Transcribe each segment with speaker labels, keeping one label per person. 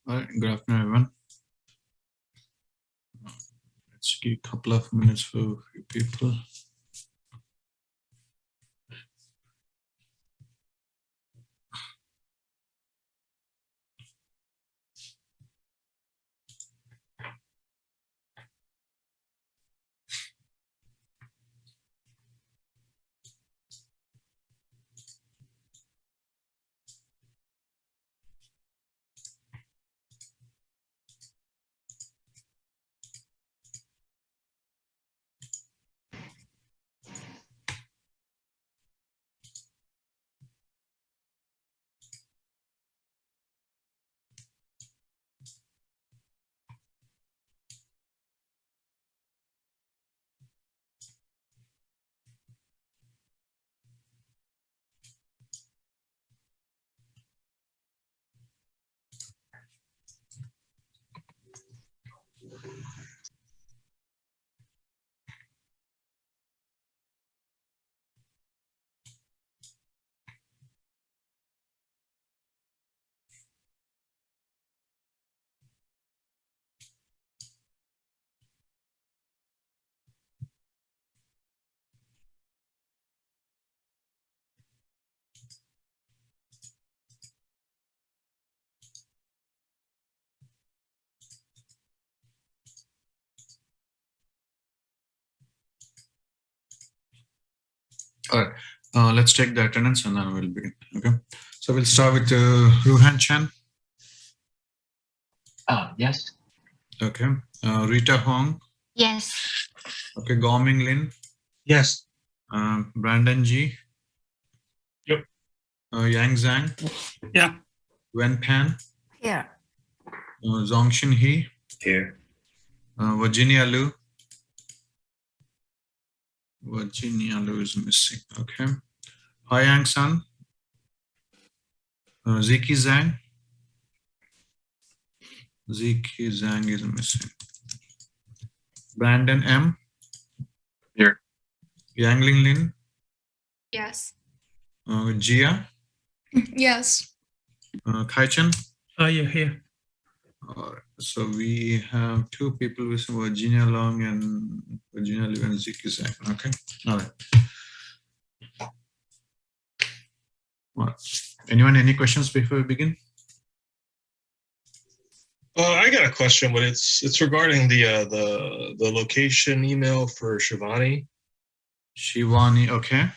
Speaker 1: All right, good afternoon, everyone. Let's give a couple of minutes for a few people. All right, let's check the attendance and then we'll begin. Okay, so we'll start with Ruhan Chan.
Speaker 2: Yes.
Speaker 1: Okay, Rita Hong.
Speaker 3: Yes.
Speaker 1: Okay, Goming Lin.
Speaker 2: Yes.
Speaker 1: Brandon G.
Speaker 2: Yep.
Speaker 1: Yang Zhang.
Speaker 2: Yeah.
Speaker 1: Wen Pan.
Speaker 3: Here.
Speaker 1: Zongshin He.
Speaker 2: Here.
Speaker 1: Virginia Liu. Virginia Liu is missing. Okay. Hyang Sun. Ziki Zhang. Ziki Zhang is missing. Brandon M.
Speaker 2: Here.
Speaker 1: Yangling Lin.
Speaker 3: Yes.
Speaker 1: Jia.
Speaker 3: Yes.
Speaker 1: Kai Chen.
Speaker 2: Yeah, here.
Speaker 1: All right. So we have two people with Virginia Long and Virginia Liu and Ziki Zhang. Okay. All right. Well, anyone, any questions before we begin?
Speaker 4: I got a question, but it's regarding the location email for Shivani.
Speaker 1: Shivani, okay.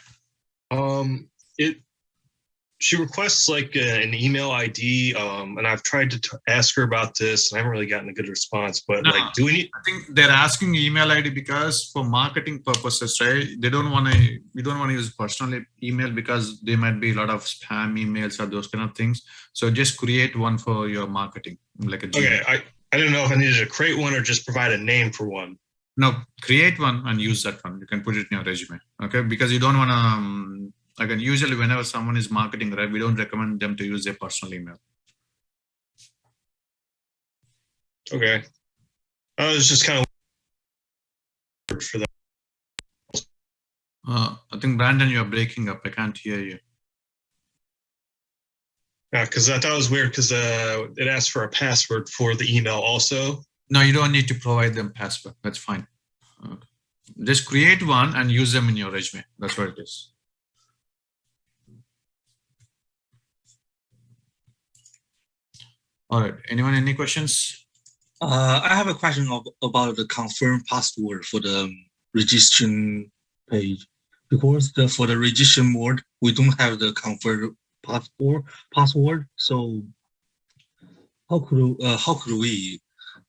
Speaker 4: She requests like an email ID, and I've tried to ask her about this, and I haven't really gotten a good response. But
Speaker 1: No,
Speaker 4: like, do we need?
Speaker 1: I think they're asking email ID because for marketing purposes, right? They don't want to. We don't want to use personal email because there might be a lot of spam emails or those kind of things. So just create one for your marketing, like a Gmail.
Speaker 4: Okay, I didn't know if I needed to create one or just provide a name for one.
Speaker 1: No, create one and use that one. You can put it in your resume, okay? Because you don't want to. Again, usually whenever someone is marketing, right, we don't recommend them to use their personal email.
Speaker 4: Okay, I was just kind of for that.
Speaker 1: I think Brandon, you're breaking up. I can't hear you.
Speaker 4: Yeah, because I thought it was weird because it asked for a password for the email also.
Speaker 1: No, you don't need to provide them password. That's fine. Okay. Just create one and use them in your resume. That's what it is. All right. Anyone, any questions?
Speaker 2: I have a question about the confirm password for the registration page, because for the registration mode we don't have the confirm password. So how could we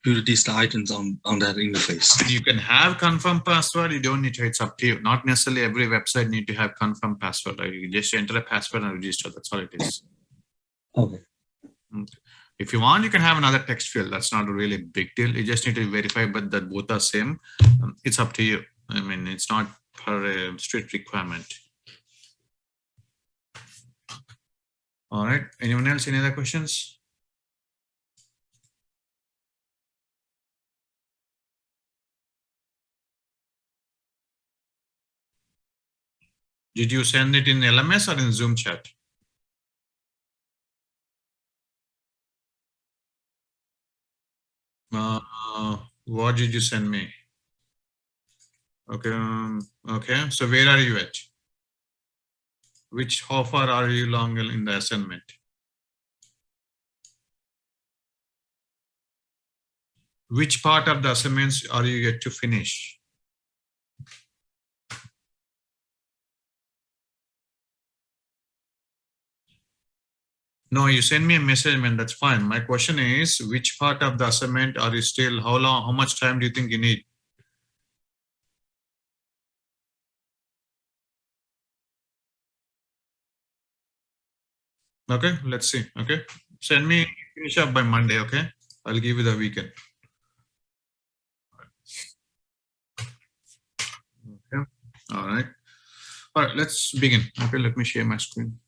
Speaker 2: build these items on that interface?
Speaker 1: You can have confirm password. You don't need to. It's up to you. Not necessarily every website need to have confirm password. Right? You just enter a password and register. That's all it is.
Speaker 2: Okay.
Speaker 1: If you want, you can have another text field. That's not a really big deal. You just need to verify, but that both are same. It's up to you. I mean, it's not for a strict requirement. All right. Anyone else? Any other questions? Did you send it in LMS or in Zoom chat? What did you send me? Okay. Okay. So where are you at? How far are you long in the assignment? Which part of the assignments are you yet to finish? No, you send me a message, man. That's fine. My question is, which part of the assignment are you still? How long? How much time do you think you need? Okay, let's see. Okay, send me finish up by Monday. Okay, I'll give you the weekend. Okay, all right. All right, let's begin. Okay, let me share my screen.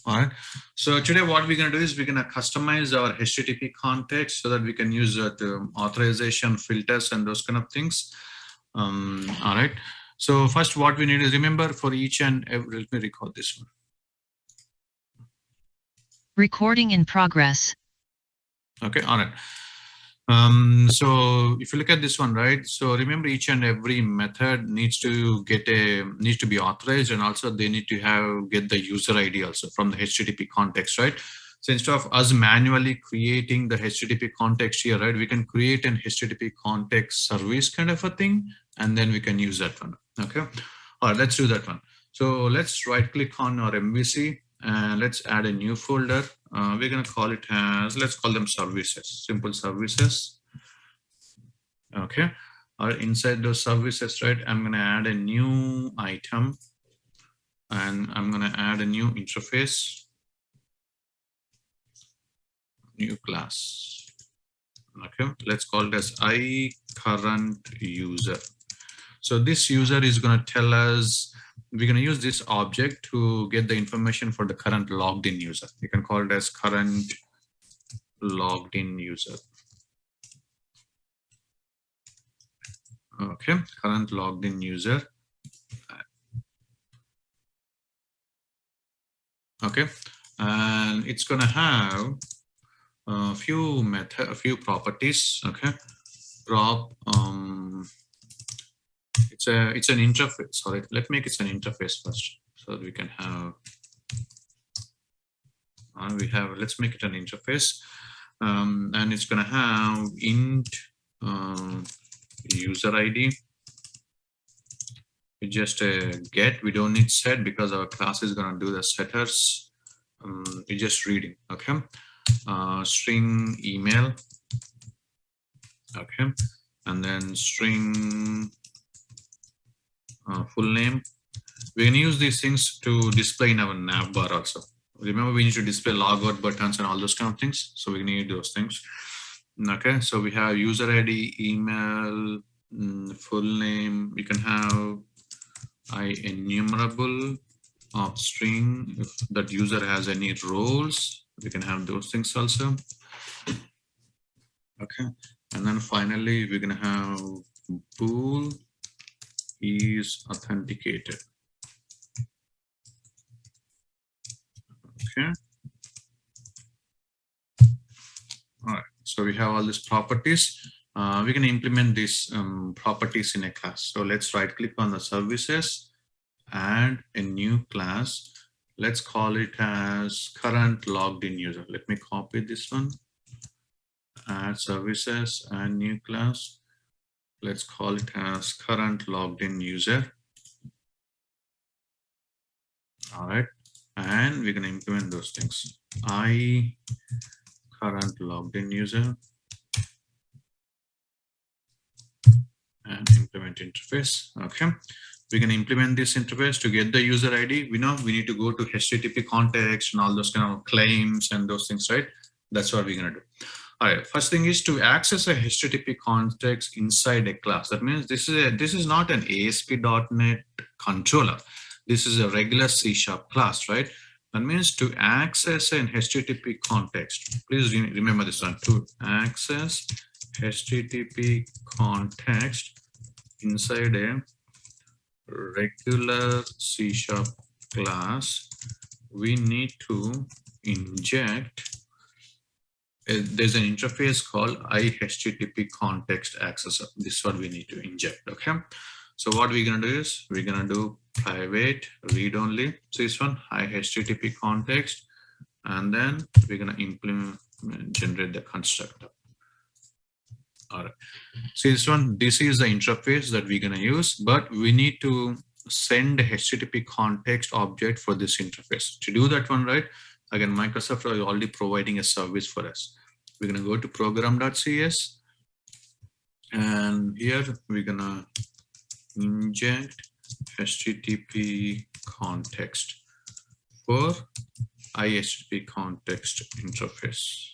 Speaker 1: All right. So today what we're going to do is we're going to customize our HTTP context so that we can use the authorization filters and those kind of things. All right. So first what we need is remember for each and every, let me record this one.
Speaker 5: Recording in progress.
Speaker 1: Okay. All right. So if you look at this one, right? So remember each and every method needs to be authorized, and also they need to get the user ID also from the HTTP context, right? So instead of us manually creating the HTTP context here, right, we can create an HTTP context service kind of a thing, and then we can use that one. Okay. All right, let's do that one. So let's right click on our MVC and let's add a new folder. We're going to call it as, let's call them services, simple services. Okay. Or inside those services, right, I'm going to add a new item and I'm going to add a new interface, new class. Okay. Let's call it as iCurrentUser. So this user is going to tell us, we're going to use this object to get the information for the current logged in user. You can call it as current logged in user. Okay, current logged in user. Okay, and it's going to have a few properties. Okay, it's an interface. Sorry, let's make it an interface first so that we can have. Let's make it an interface, and it's going to have int user ID. We just get. We don't need set because our class is going to do the setters. We're just reading. Okay, string email. Okay, and then string full name. We're going to use these things to display in our navbar also. Remember, we need to display logout buttons and all those kind of things. So we need those things. Okay, so we have user ID, email, full name. We can have enumerable of string. If that user has any roles, we can have those things also. Okay, and then finally, we're going to have bool is authenticated. Okay. All right. So we have all these properties. We can implement these properties in a class. So let's right click on the services, add a new class. Let's call it as current logged in user. Let me copy this one. Add services and new class. Let's call it as current logged in user. All right. And we're going to implement those things. Current logged in user and implement interface. Okay. We can implement this interface to get the user ID. We know we need to go to HTTP context and all those kind of claims and those things, right? That's what we're going to do. All right. First thing is to access a HTTP context inside a class. That means this is not an ASP.NET controller. This is a regular C# class, right? That means to access an HTTP context, please remember this one, to access HTTP context inside a regular C# class, we need to inject. There's an interface called iHTTP context accessor. This is what we need to inject. Okay. So what we're going to do is we're going to do private read only. So this one iHTTP context, and then we're going to implement generate the constructor. All right. So this one, this is the interface that we're going to use, but we need to send a HTTP context object for this interface. To do that one, right? Again, Microsoft is already providing a service for us. We're going to go to program.cs, and here we're going to inject HTTP context for iHTTP context interface.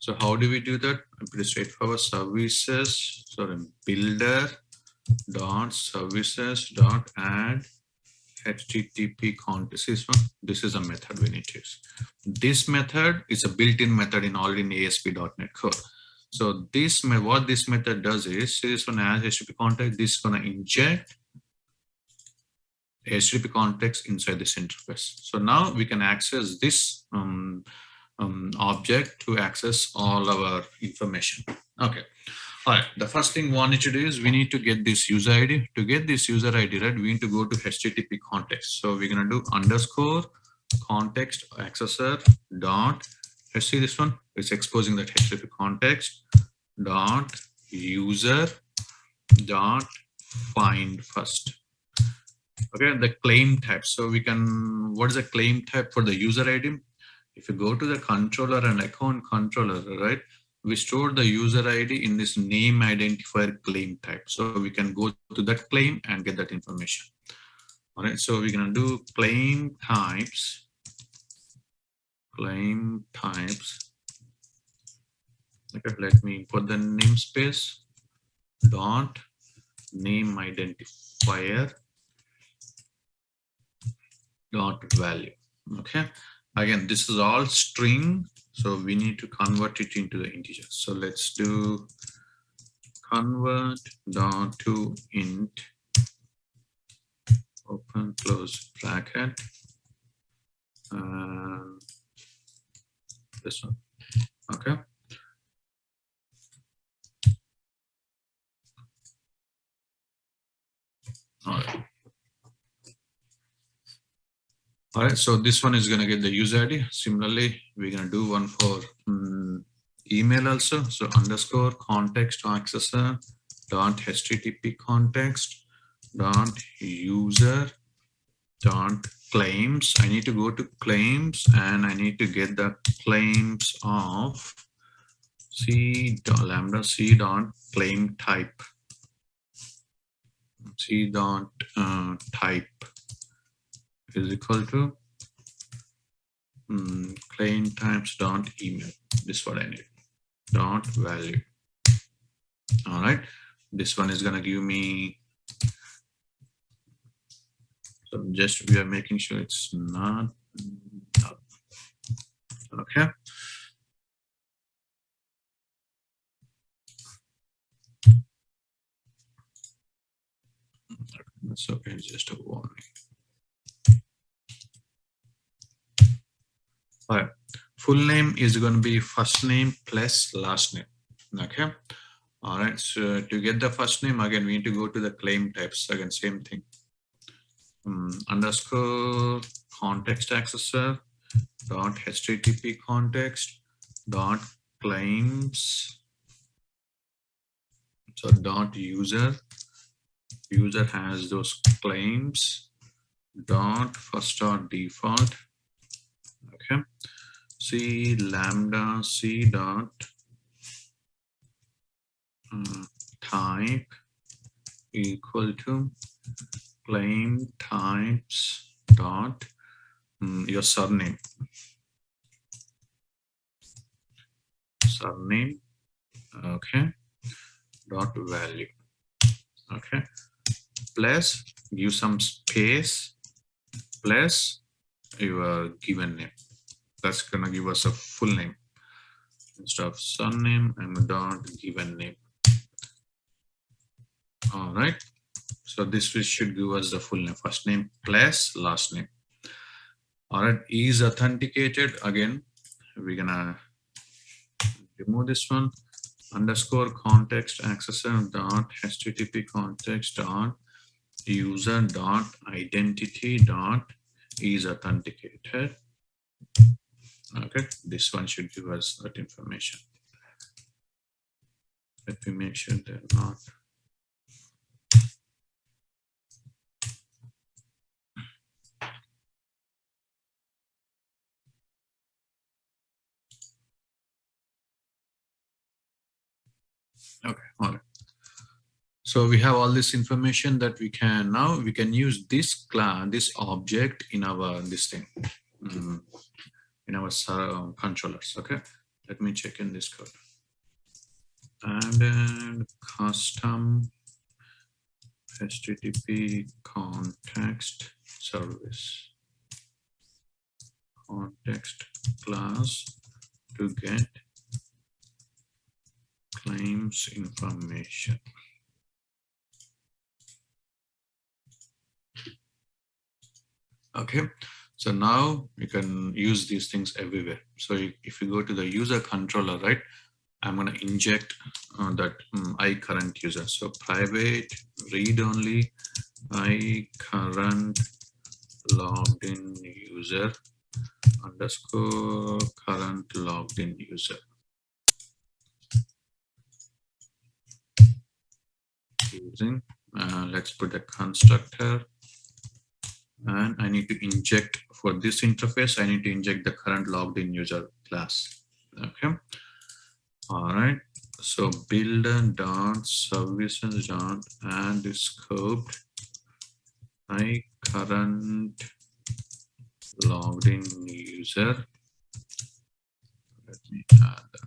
Speaker 1: So how do we do that? Pretty straightforward. Services, sorry, builder dot services dot add HTTP context. This is a method we need to use. This method is a built-in method in already in ASP.NET Core. So this what this method does is, this one as HTTP context, this is going to inject HTTP context inside this interface. So now we can access this object to access all our information. Okay. All right. The first thing we wanted to do is we need to get this user ID. To get this user ID, right, we need to go to HTTP context. So we're going to do underscore context accessor dot. Let's see this one. It's exposing that HTTP context dot user dot find first. Okay, the claim type. So we can, what is the claim type for the user ID? If you go to the controller and account controller, right, we store the user ID in this name identifier claim type. So we can go to that claim and get that information. All right, so we're going to do claim types. Claim types. Okay, let me put the namespace dot name identifier dot value. Okay, again, this is all string, so we need to convert it into the integer. So let's do convert dot to int open close bracket and this one. Okay. All right. All right, so this one is going to get the user ID. Similarly, we're going to do one for email also. So underscore context accessor dot HTTP context dot user dot claims. I need to go to claims and I need to get the claims of c dot lambda c dot claim type. C dot type is equal to claim types dot email. This is what I need. Dot value. All right. This one is gonna give me. So just we are making sure it's not. Okay. That's okay. Just a warning. All right. Full name is going to be first name plus last name. Okay. All right. So to get the first name, again, we need to go to the claim types. Again, same thing. Underscore context accessor dot HTTP context dot claims. So dot user. User has those claims dot first dot default. Okay. C lambda c dot type equal to claim types dot your surname. Surname. Okay. Dot value. Okay. Plus give some space plus your given name. That's gonna give us a full name. Instead of surname and dot given name. All right. So this should give us the full name, first name plus last name. All right, is authenticated. Again, we're gonna remove this one. Underscore context accessor dot http context dot user dot identity dot is authenticated. Okay, this one should give us that information. Let me make sure they're not. Okay, all right. So we have all this information that we can now we can use this class, this object in our this thing, in our controllers. Okay, let me check in this code. And then custom HTTP context service context class to get claims information. Okay, so now you can use these things everywhere. So if you go to the user controller, right, I'm going to inject that iCurrent user. So private read only iCurrent logged in user underscore current logged in user. Using let's put a constructor, and I need to inject for this interface. I need to inject the current logged in user class. Okay. All right. So builder dot services dot add scoped iCurrent logged in user. Let me add the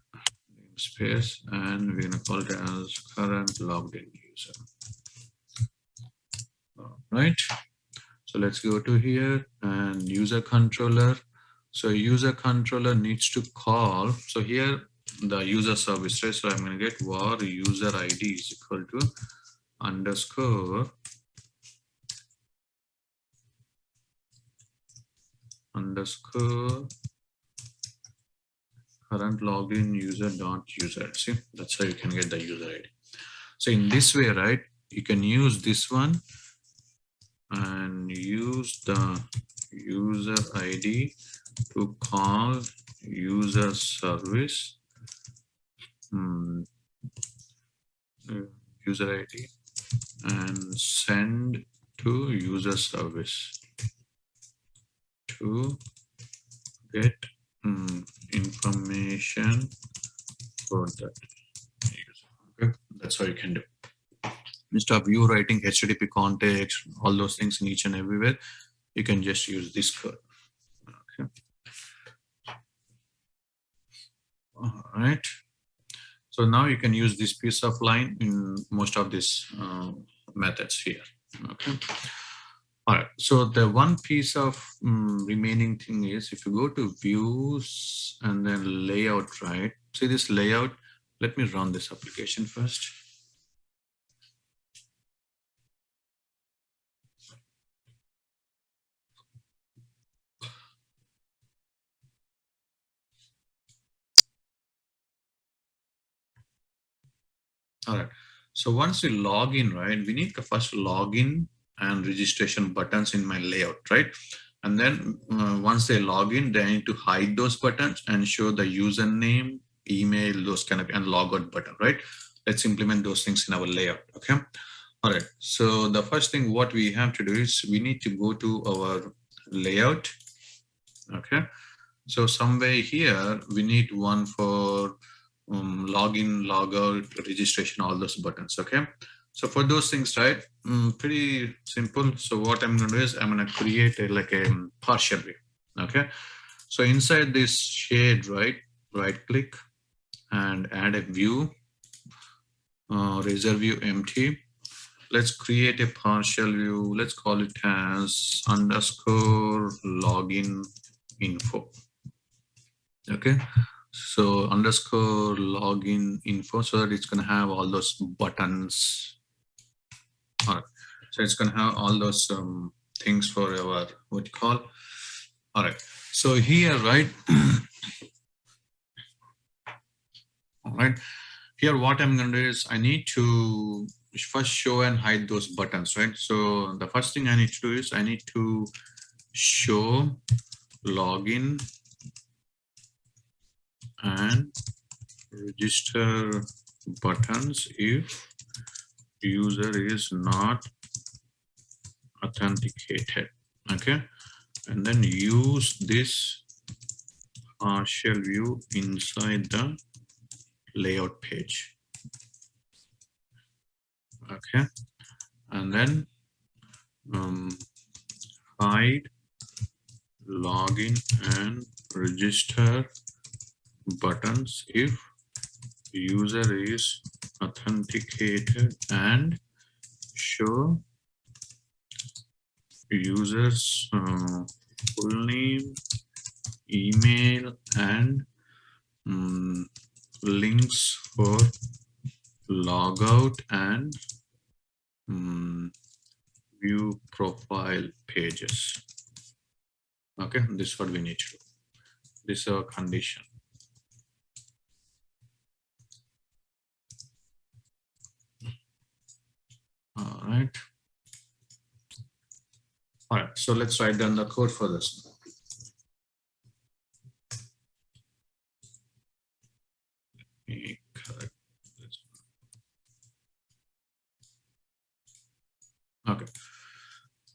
Speaker 1: namespace, and we're gonna call it as current logged in user. All right. So let's go to here and user controller. So user controller needs to call. So here the user service, right? So I'm going to get var user ID is equal to underscore current login user dot user. See, that's how you can get the user ID. So in this way, right, you can use this one and use the user ID to call user service, user ID, and send to user service to get information for that user. Okay, that's how you can do. Instead of you writing HTTP context, all those things in each and everywhere, you can just use this code. Okay. All right. So now you can use this piece of line in most of these methods here. Okay. All right. So the one piece of remaining thing is if you go to views and then layout, right? See this layout. Let me run this application first. All right. So once we log in, right, we need to first log in and registration buttons in my layout, right? And then once they log in, they need to hide those buttons and show the username, email, those kind of, and logout button, right? Let's implement those things in our layout. Okay. All right. So the first thing what we have to do is we need to go to our layout. Okay. So somewhere here we need one for login, logout, registration, all those buttons. Okay. So for those things, right, pretty simple. So what I'm going to do is I'm going to create like a partial view. Okay. So inside this shade, right click and add a view, reserve view empty. Let's create a partial view. Let's call it as underscore login info. Okay. So underscore login info, so that it's going to have all those buttons. All right. So it's going to have all those things for our what you call All right. So here, right? All right. Here, what I'm going to do is I need to first show and hide those buttons, right? So the first thing I need to do is I need to show login and register buttons if user is not authenticated. Okay. And then use this partial view inside the layout page. Okay. And then hide login and register buttons if user is authenticated, and show users full name, email, and links for logout and view profile pages. Okay, this is what we need to do. This is our condition. All right. All right, so let's write down the code for this. Let me correct this. Okay.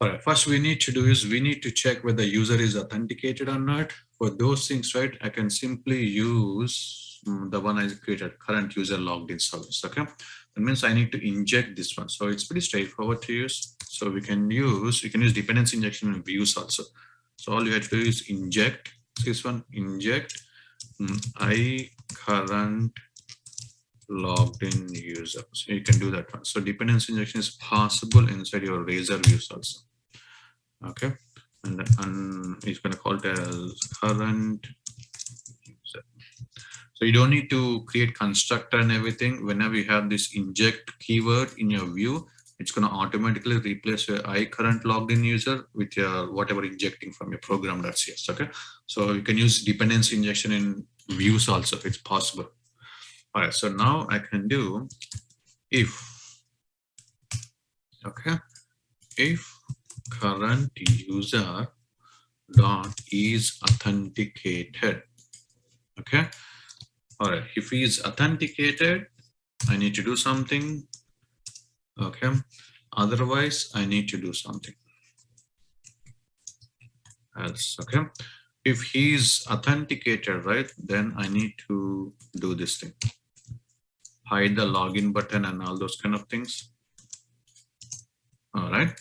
Speaker 1: All right, first we need to do is we need to check whether the user is authenticated or not. For those things, right, I can simply use the one I created, current user logged in service. Okay, that means I need to inject this one. So it's pretty straightforward to use. So you can use dependency injection in views also. So all you have to do is inject this one, inject I current logged in user. So you can do that one. So dependency injection is possible inside your Razor views also. Okay, and then it's going to call it as current user. So you don't need to create constructor and everything. Whenever you have this inject keyword in your view, it's going to automatically replace your I current logged in user with your whatever injecting from your program.cs. Okay, so you can use dependency injection in views also if it's possible. All right, so now I can do if, okay, if current user dot is authenticated. Okay, all right, if he is authenticated, I need to do something. Okay, otherwise I need to do something else. Okay, if he is authenticated, right, then I need to do this thing, hide the login button and all those kind of things. All right,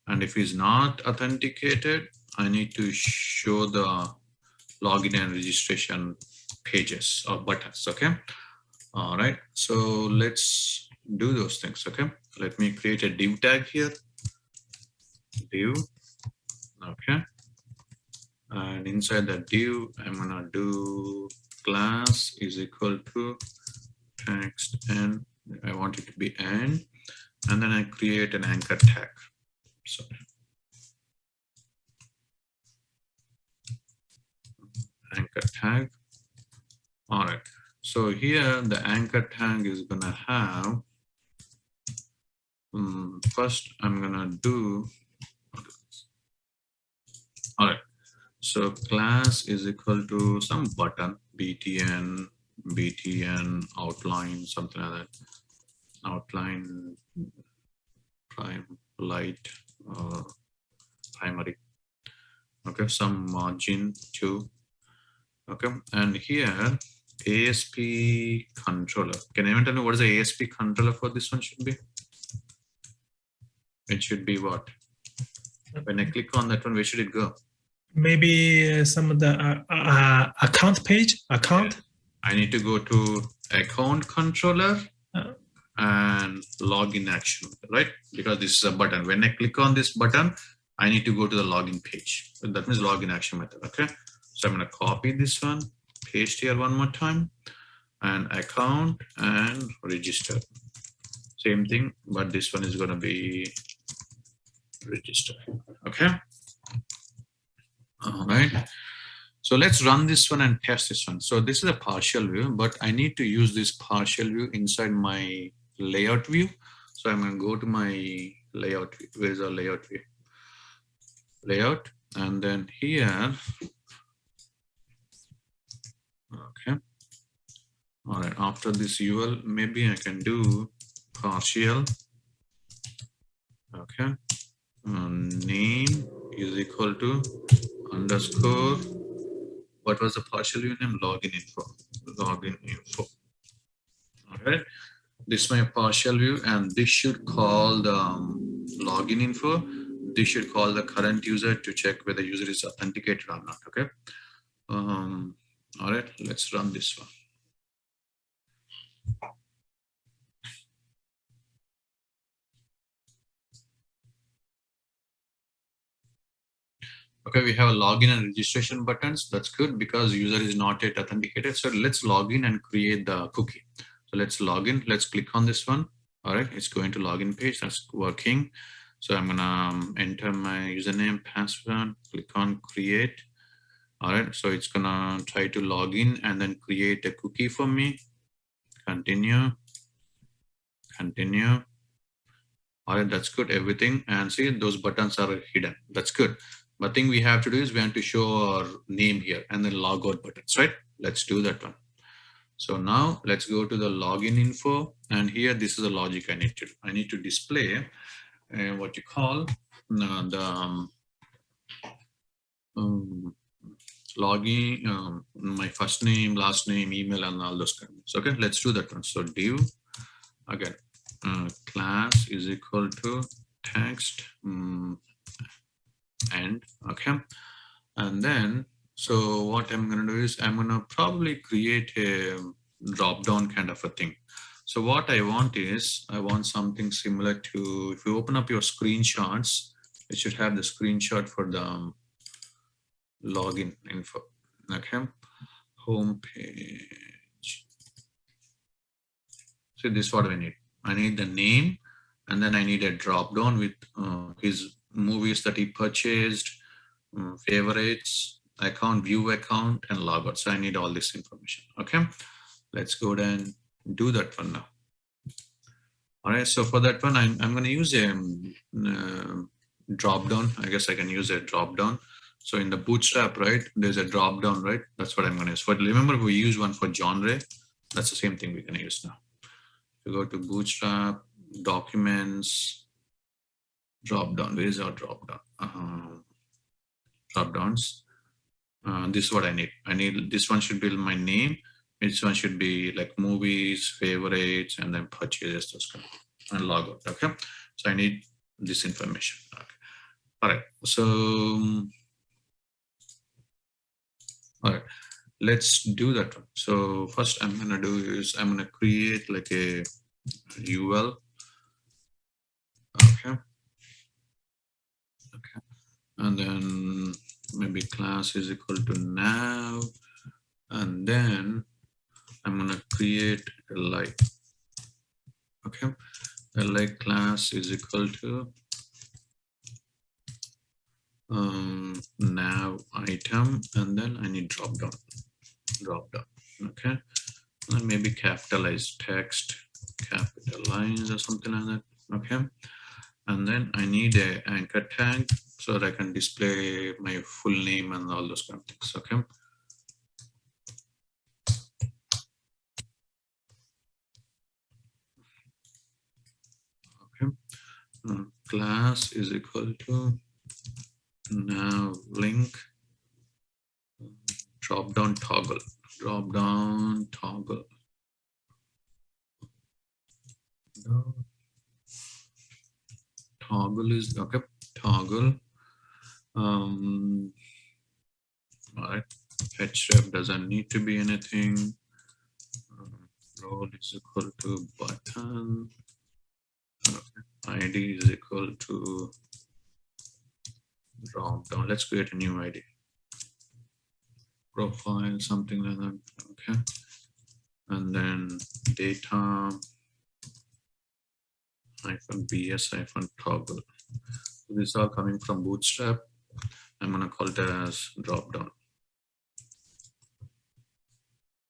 Speaker 1: and if he's not authenticated, I need to show the login and registration pages or buttons. Okay, all right, so let's do those things. Okay, let me create a div tag here, div. Okay, and inside the div I'm gonna do class is equal to text, and I want it to be and then I create an anchor tag. So anchor tag. All right, so here the anchor tag is gonna have first I'm gonna do, all right, so class is equal to some button, btn outline, something like that, outline prime light primary. Okay, some margin 2. Okay, and here ASP controller. Can anyone tell me what is the ASP controller for this one should be? It should be what? When I click on that one, where should it go?
Speaker 6: Maybe some of the account page, account.
Speaker 1: I need to go to account controller and login action, right? Because this is a button. When I click on this button, I need to go to the login page. So that means login action method. Okay, so I'm going to copy this one, paste here one more time, and account and register. Same thing, but this one is going to be register. Okay. All right. So let's run this one and test this one. So this is a partial view, but I need to use this partial view inside my layout view. So I'm going to go to my layout view. Where's our layout view? Layout. And then here. Okay. All right. After this UL, maybe I can do partial. Okay. Name is equal to underscore. What was the partial view name? Login info. Login info. All right. This is my partial view, and this should call the login info. This should call the current user to check whether the user is authenticated or not. Okay. All right. Let's run this one. Okay, we have a login and registration buttons. That's good because user is not yet authenticated. So let's log in and create the cookie. So let's log in. Let's click on this one. All right, it's going to login page. That's working. So I'm gonna enter my username, password, click on create. All right, so it's gonna try to log in and then create a cookie for me. Continue, continue. All right, that's good, everything. And see, those buttons are hidden. That's good. But thing we have to do is we have to show our name here and then log out buttons, right? Let's do that one. So now let's go to the login info. And here, this is the logic I need to do. I need to display what you call the login, my first name, last name, email, and all those kinds of things. Okay, let's do that one. So div, again, class is equal to text and okay. And then, so what I'm going to do is I'm going to probably create a drop down kind of a thing. So what I want is I want something similar to, if you open up your screenshots, it should have the screenshot for the login info. Okay, home page. So this is what I need. I need the name, and then I need a drop down with his movies that he purchased, favorites, account, view account, and logout. So I need all this information. Okay, let's go ahead and do that one now. All right, so for that one, I'm going to use a drop down. I guess I can use a drop down. So in the Bootstrap, right, there's a drop down, right? That's what I'm going to use. For remember, we use one for genre. That's the same thing we're going to use now. So go to Bootstrap, documents, drop down. Where is our drop down? Drop downs. This is what I need. I need this one should be my name. This one should be like movies, favorites, and then purchases, those kind of, and logout. Okay. So I need this information. Okay. All right. So all right, let's do that one. So first I'm going to do is I'm going to create like a UL. Okay. Okay. And then maybe class is equal to now. And then I'm going to create a like. Okay. A like class is equal to nav item, and then I need drop down. Okay, and maybe capitalize text, capitalize or something like that. Okay, and then I need a anchor tag so that I can display my full name and all those kind of things. Okay. Okay. Class is equal to now link drop down toggle. Toggle is okay. Toggle. All right. Href doesn't need to be anything. Role is equal to button. Okay. ID is equal to drop down. Let's create a new ID. Profile, something like that. Okay. And then data -bs -toggle. So this is all coming from Bootstrap. I'm going to call it as drop down.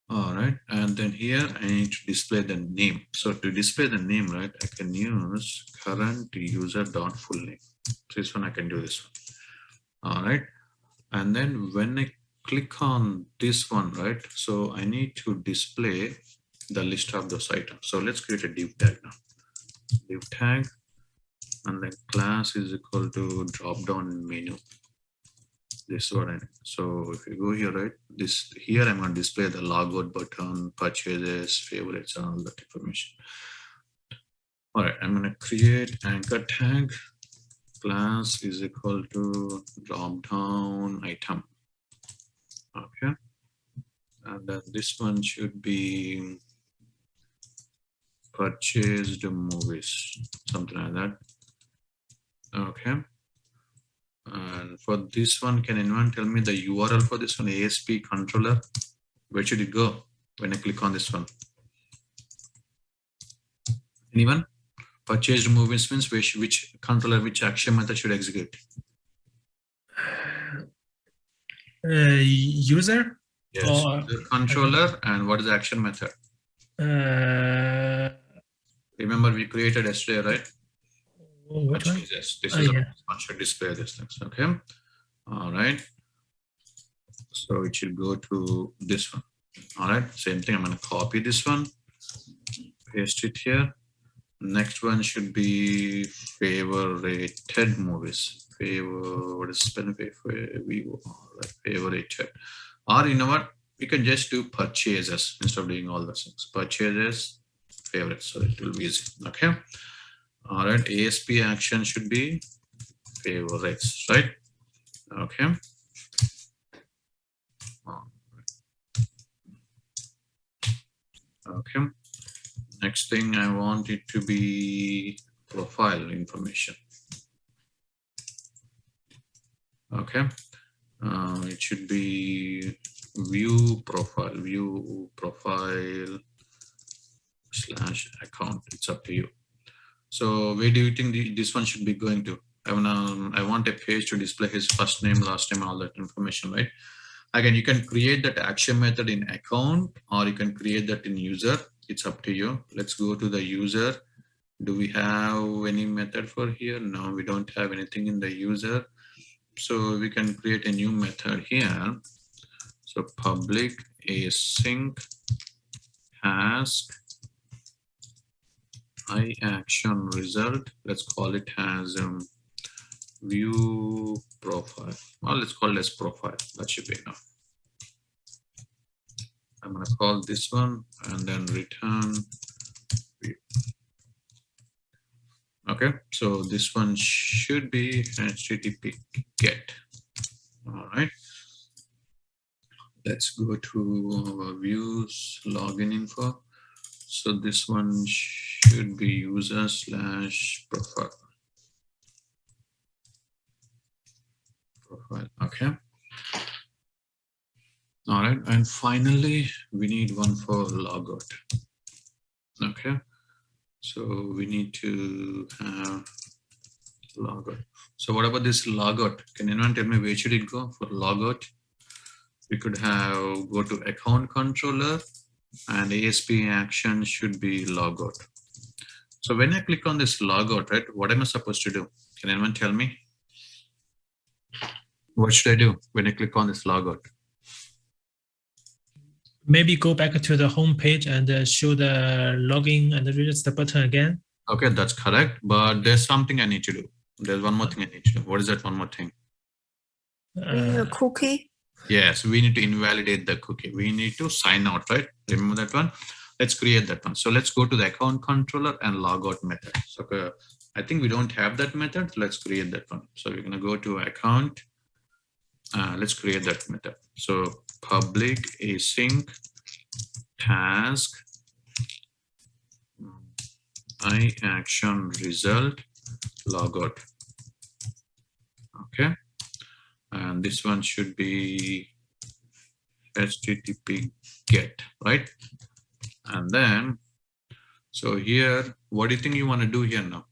Speaker 1: All right, and then here I need to display the name. So to display the name, right, I can use current user dot full name. So this one I can do this one. All right, and then when I click on this one, right, so I need to display the list of those items. So let's create a div tag now. Div tag, and then class is equal to drop down menu. This is what I need. So if you go here, right, this here I'm going to display the logout button, purchases, favorites, and all that information. All right, I'm going to create anchor tag. Class is equal to drop down item. Okay, and then this one should be purchased movies, something like that. Okay. And for this one, can anyone tell me the URL for this one? ASP controller, where should it go when I click on this one? Anyone? Purchased movies means which controller, which action method should execute?
Speaker 6: User?
Speaker 1: Yes,
Speaker 6: Or-
Speaker 1: the controller, and what is the action method? Remember we created yesterday, right?
Speaker 6: Which one?
Speaker 1: Yes, this
Speaker 6: Oh,
Speaker 1: is
Speaker 6: yeah.
Speaker 1: one should display these things. Okay. All right. So it should go to this one. All right. Same thing. I'm going to copy this one, paste it here. Next one should be favorited movies. What is spelling? Favorited. Or you know what? You can just do purchases instead of doing all those things. Purchases, favorites. So it will be easy. Okay. All right, ASP action should be favorites, right? Okay. Okay. Next thing, I want it to be profile information. Okay. It should be view profile / account. It's up to you. So where do you think this one should be going to? I want a page to display his first name, last name, all that information, right? Again, you can create that action method in account, or you can create that in user. It's up to you. Let's go to the user. Do we have any method for here? No, we don't have anything in the user. So we can create a new method here. So public async task action result. Let's call it as view profile. Well, let's call it as profile. That should be enough. I'm going to call this one and then return view. Okay, so this one should be HTTP GET. All right. Let's go to our views login info. So this one should be user / profile. Okay. All right. And finally, we need one for logout. Okay. So we need to have logout. So what about this logout? Can anyone tell me where should it go for logout? We could have go to account controller, and ASP action should be logout. So when I click on this logout, right, what am I supposed to do? Can anyone tell me? What should I do when I click on this logout?
Speaker 6: Maybe go back to the home page and show the login and register button again.
Speaker 1: Okay, that's correct. But there's something I need to do. There's one more thing I need to do. What is that one more thing?
Speaker 3: The cookie.
Speaker 1: Yes, we need to invalidate the cookie. We need to sign out, right? Remember that one? Let's create that one. So let's go to the account controller and logout method. So I think we don't have that method. Let's create that one. So we're going to go to account. Let's create that method. So public async task action result logout. Okay. And this one should be HTTP GET, right? And then, so here, what do you think you want to do here now?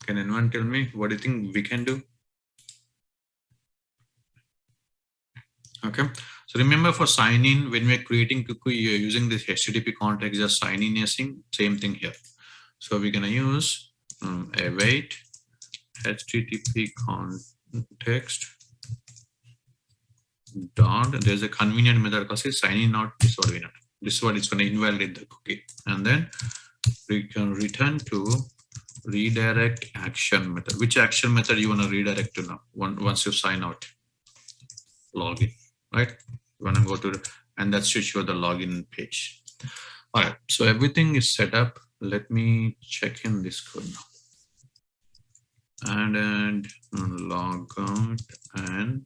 Speaker 1: Can anyone tell me what do you think we can do? Okay. So remember, for sign in, when we're creating cookie, you're using this HTTP context, just sign in async, same thing here. So we're going to use await HTTP context dot. There's a convenient method because it's sign in out. This is what it's going to invalidate the cookie, and then we can return to redirect action method. Which action method you want to redirect to now? Once you sign out, login, right? You want to go to and that should show the login page. All right, so everything is set up. Let me check in this code now. And log out and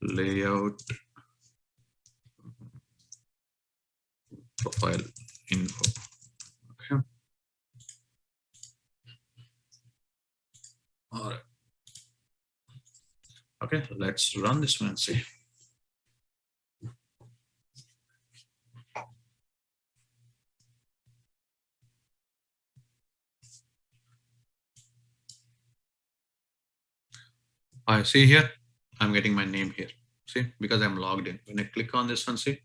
Speaker 1: layout profile info. Okay. All right. Okay, let's run this one and see. I see here, I'm getting my name here. See, because I'm logged in. When I click on this one, see,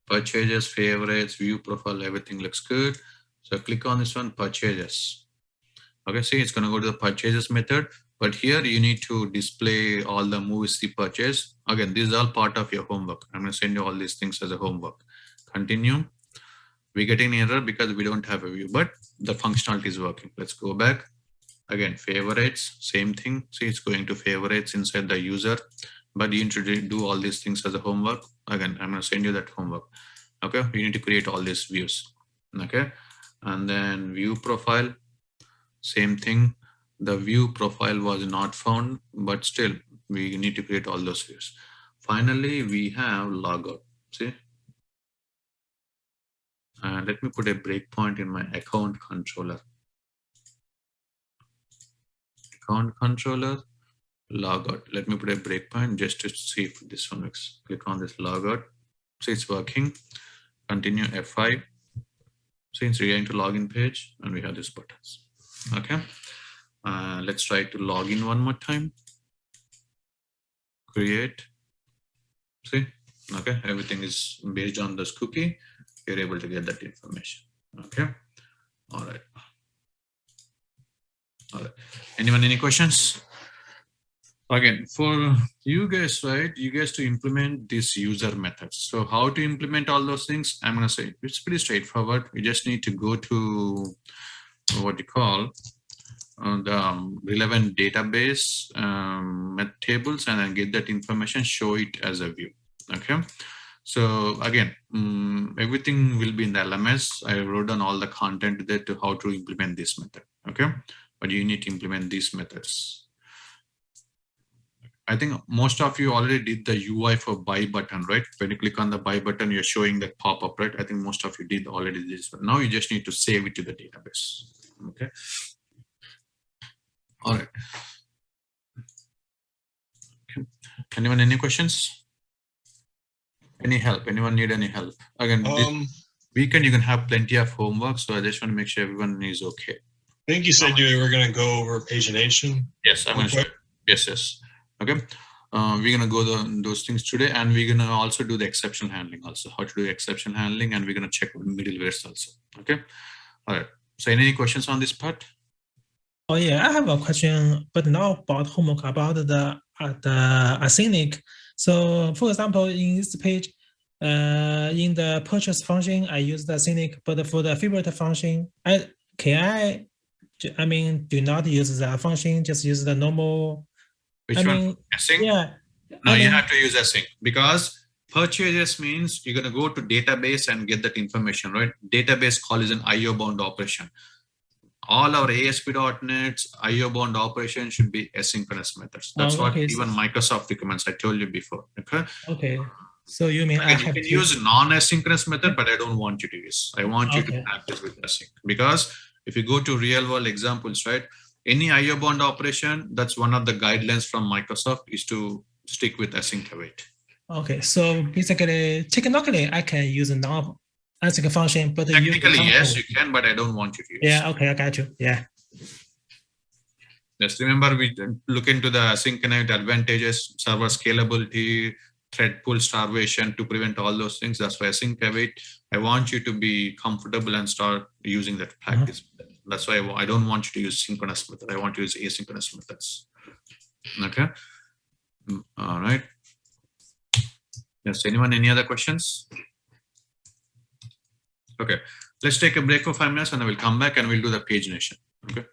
Speaker 1: purchases, favorites, view profile, everything looks good. So click on this one, purchases. Okay, see, it's going to go to the purchases method. But here you need to display all the movies you purchase. Again, this is all part of your homework. I'm going to send you all these things as a homework. Continue. We're getting an error because we don't have a view, but the functionality is working. Let's go back. Again, favorites, same thing. See, it's going to favorites inside the user, but you need to do all these things as a homework. Again, I'm going to send you that homework. Okay, you need to create all these views. Okay, and then view profile, same thing. The view profile was not found, but still we need to create all those views. Finally, we have logout. See, and let me put a breakpoint in my account controller. Account controller, logout. Let me put a breakpoint just to see if this one works. Click on this logout. See, it's working. Continue F5. See, it's going to login page, and we have these buttons. Okay. Let's try to log in one more time. Create. See, okay, everything is based on this cookie. You're able to get that information. Okay. All right. All right. Anyone, any questions? Again, for you guys, right? You guys to implement this user methods. So how to implement all those things? I'm going to say it's pretty straightforward. You just need to go to what you call the relevant database tables and then get that information, show it as a view. Okay. So again, everything will be in the LMS. I wrote down all the content there to how to implement this method. Okay. But you need to implement these methods. I think most of you already did the UI for buy button, right? When you click on the buy button, you're showing that pop-up, right? I think most of you did already this, but now you just need to save it to the database. Okay. All right. Okay. Anyone, any questions? Any help? Anyone need any help? Again, this weekend you can have plenty of homework, so I just want to make sure everyone is okay.
Speaker 4: I think you said you were going to go over pagination.
Speaker 1: Yes, I'm going to show. Yes. Okay. We're going to go those things today, and we're going to also do the exception handling also, how to do exception handling, and we're going to check middlewares also. Okay. All right. So any questions on this part?
Speaker 6: Oh yeah, I have a question, but not about homework, about the async. So for example, in this page, in the purchase function, I use the async, but for the favorite function, I mean, do not use the function, just use the normal.
Speaker 1: Which one? Async?
Speaker 6: Yeah.
Speaker 1: No, you have to use async because purchases means you're going to go to database and get that information, right? Database call is an IO bound operation. All our ASP.NET's IO bound operation should be asynchronous methods. That's what even Microsoft recommends. I told you before. Okay.
Speaker 6: Okay. So you mean
Speaker 1: you can use non-asynchronous method, but I don't want you to use. I want you to practice with async because if you go to real world examples, right? Any IO bound operation, that's one of the guidelines from Microsoft is to stick with async await.
Speaker 6: Okay, so basically, technically, I can use a non-async function, but
Speaker 1: technically, yes, you can, but I don't want you to use.
Speaker 6: Yeah, okay, I got you. Yeah.
Speaker 1: Just remember, we look into the async connect advantages, server scalability, thread pool starvation to prevent all those things. That's why async await. I want you to be comfortable and start using that practice. That's why I don't want you to use synchronous method. I want to use asynchronous methods. Okay. All right. Yes. Anyone? Any other questions? Okay. Let's take a break for 5 minutes and I will come back and we'll do the pagination. Okay.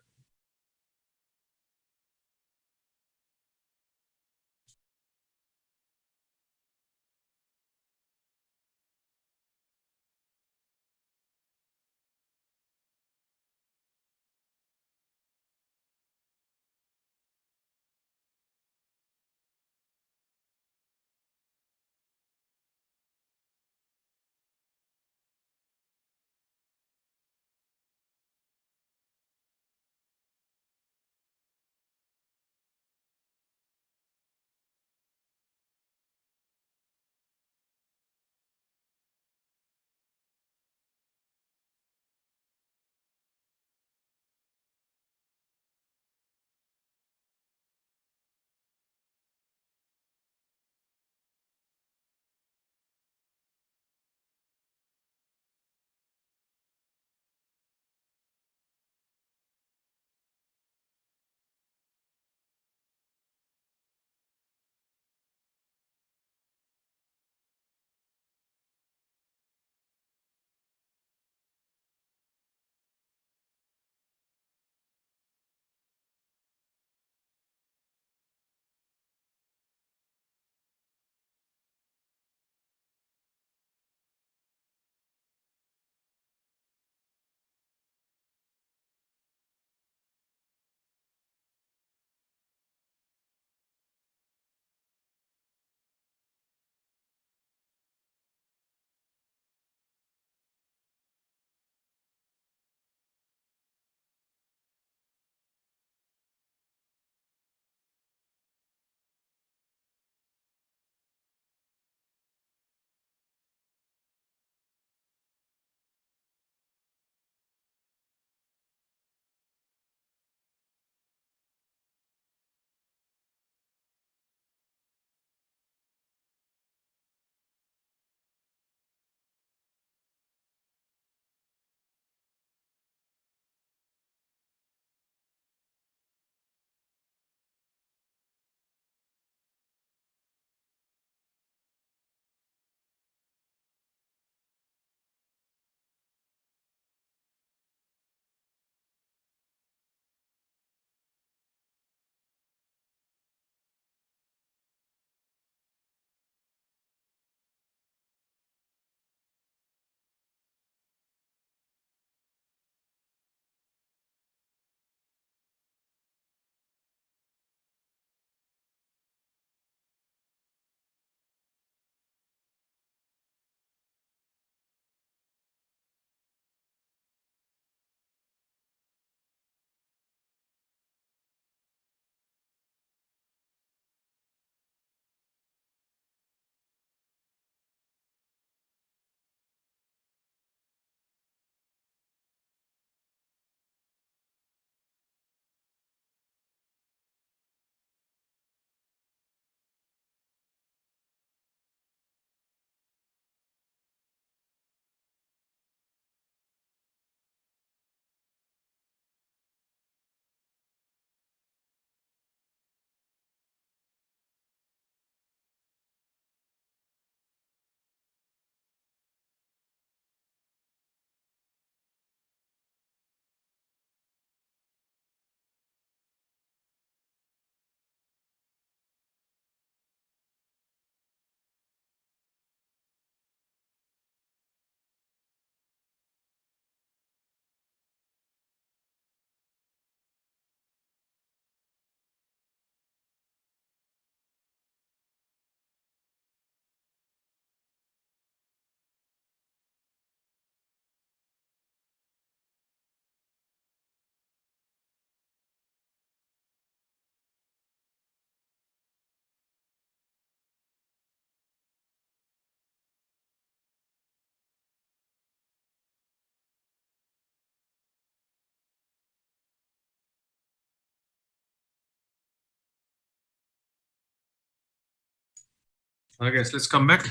Speaker 1: Okay, so let's come back.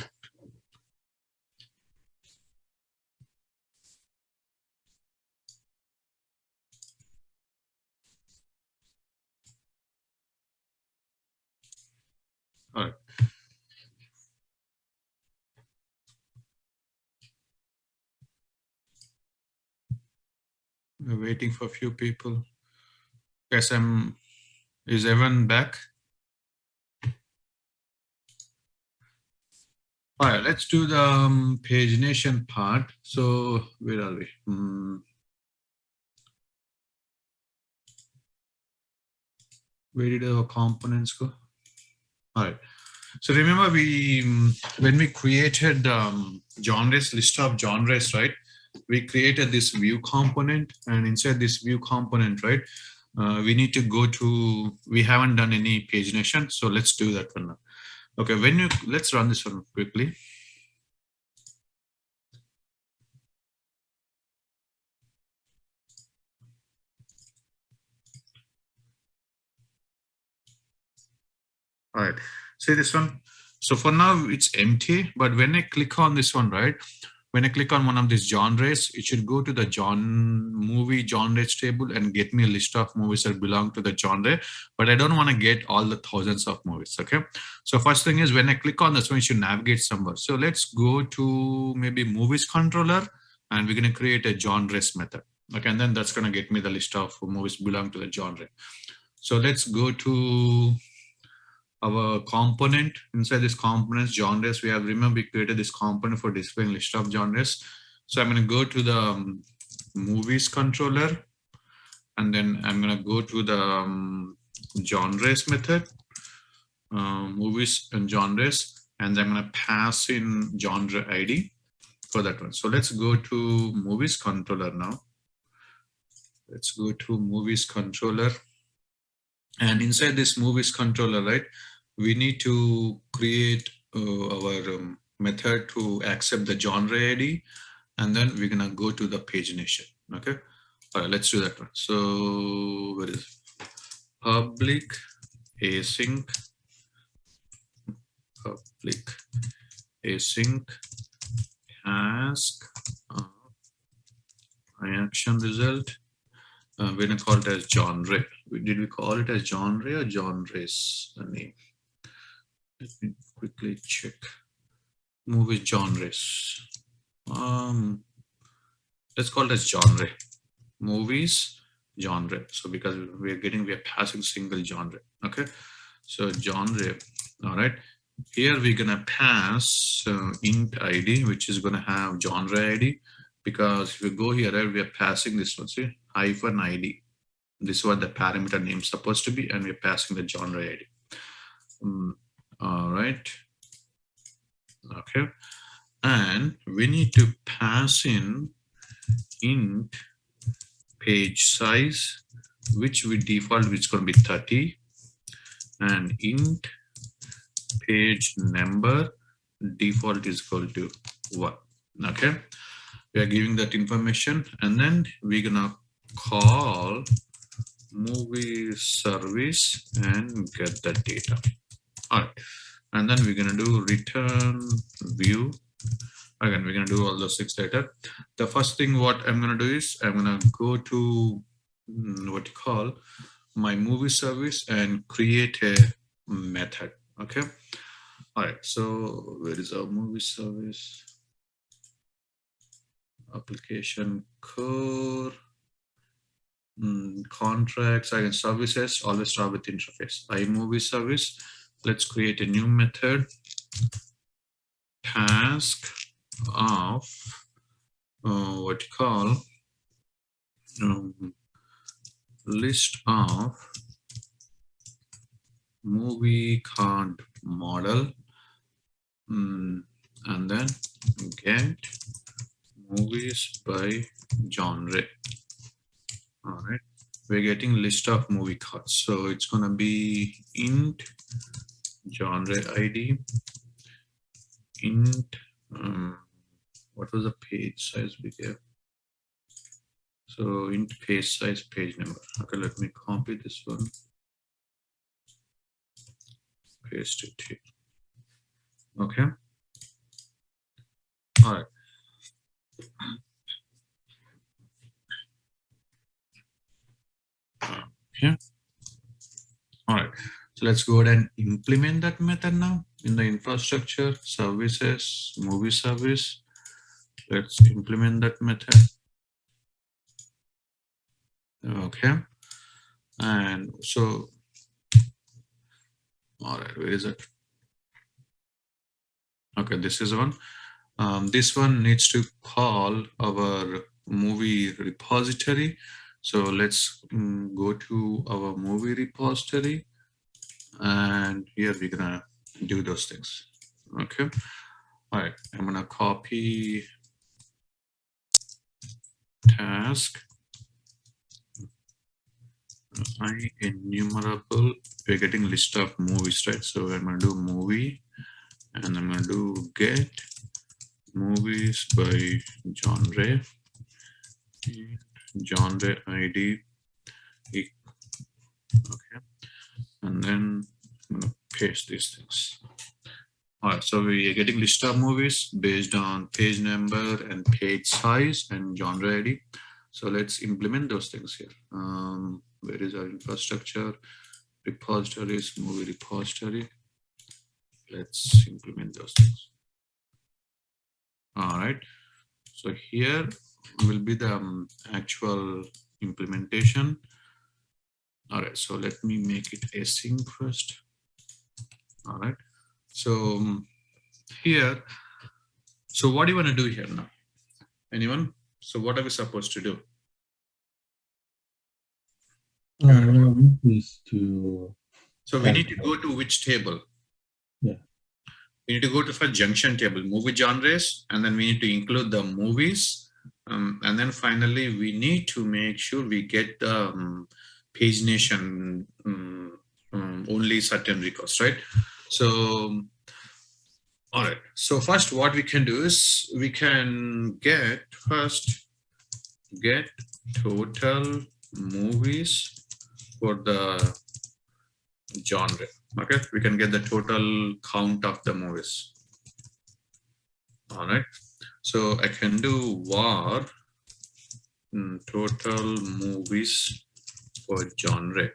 Speaker 1: All right. We're waiting for a few people. Yes, is everyone back? All right, let's do the pagination part. So where are we? Where did our components go? All right. So remember when we created genres, list of genres, right? We created this view component, and inside this view component, right? We need to go to, we haven't done any pagination. So let's do that one now. Okay, let's run this one quickly. All right, see this one. So for now it's empty, but when I click on this one, right? When I click on one of these genres, it should go to the movie genres table and get me a list of movies that belong to the genre, but I don't want to get all the thousands of movies, okay? So first thing is when I click on this one, it should navigate somewhere. So let's go to maybe movies controller, and we're going to create a genres method, okay? And then that's going to get me the list of movies belong to the genre. So let's go to our component. Inside this components genres, we have, remember we created this component for displaying list of genres. So I'm going to go to the movies controller, and then I'm going to go to the genres method, movies and genres, and I'm going to pass in genre ID for that one. So let's go to movies controller now. Let's go to movies controller, and inside this movies controller, right, we need to create our method to accept the genre ID, and then we're gonna go to the pagination. Okay, all right, let's do that one. So where is it? Public async task action result. We're gonna call it as genre. Did we call it as genre or genres? The name. Let me quickly check. Movie genres. Let's call it as genre. Movies genre. So because we are passing single genre. Okay. So genre. All right. Here we're gonna pass int ID, which is gonna have genre ID, because if we go here, right, we are passing this one. See, hyphen ID. This is what the parameter name is supposed to be, and we're passing the genre ID. All right. Okay. And we need to pass in int page size, which we default, which is going to be 30, and int page number default is equal to 1. Okay. We are giving that information, and then we're gonna call movie service and get that data. All right, and then we're gonna do return view. Again, we're gonna do all those 6 data. The first thing what I'm gonna do is I'm gonna go to what you call my movie service and create a method. Okay. All right. So where is our movie service? Application core, contracts, and services. Always start with interface. iMovie service. Let's create a new method. Task of what you call list of movie card model, and then get movies by genre. All right, we're getting list of movie cards, so it's gonna be int genre ID, int what was the page size we gave? So int page size, page number. Okay, let me copy this one, paste it here. Okay. All right. Okay. All right. So let's go ahead and implement that method now in the infrastructure, services, movie service. Let's implement that method. Okay. And so, all right, where is it? Okay, this is one. This one needs to call our movie repository. So let's go to our movie repository, and here we're gonna do those things. Okay. All right, I'm gonna copy task enumerable. We're getting list of movies, right? So I'm gonna do movie, and I'm gonna do get movies by genre, genre ID. Okay, and then I'm gonna paste these things. All right, so we are getting list of movies based on page number and page size and genre ID. So let's implement those things here. Where is our infrastructure? Repositories, movie repository. Let's implement those things. All right, so here will be the actual implementation. All right, so let me make it async first. All right, so here, so what do you want to do here now? Anyone? So what are we supposed to do?
Speaker 2: Is to
Speaker 1: So we need to go to which table?
Speaker 2: Yeah.
Speaker 1: We need to go to for junction table, movie genres, and then we need to include the movies. And then finally, we need to make sure we get the pagination only certain records, right? So, all right. So first, what we can do is we can get total movies for the genre. Okay, we can get the total count of the movies. All right, so I can do var total movies for genre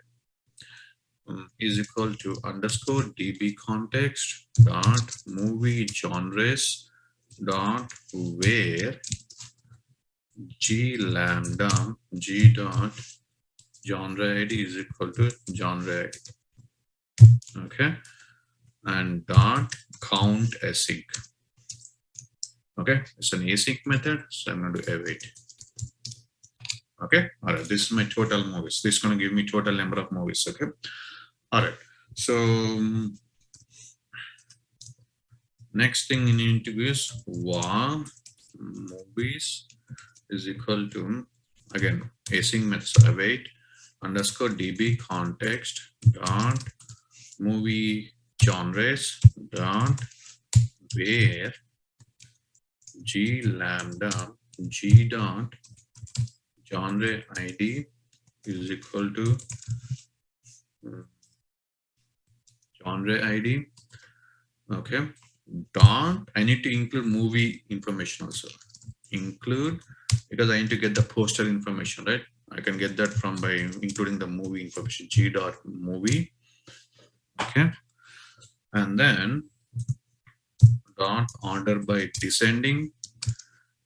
Speaker 1: is equal to underscore db context dot movie genres dot where g lambda g dot genre id is equal to genre id. Okay, and dot count async. Okay, it's an async method, so I'm going to await. Okay, all right, this is my total movies. This is going to give me total number of movies. Okay, all right, so next thing you need to do is var movies is equal to, again, async method, so await underscore db context dot movie genres dot where g lambda g dot genre id is equal to genre id. Okay, dot I need to include movie information also. Include, because I need to get the poster information, right? I can get that from by including the movie information, g dot movie. Okay, and then dot order by descending.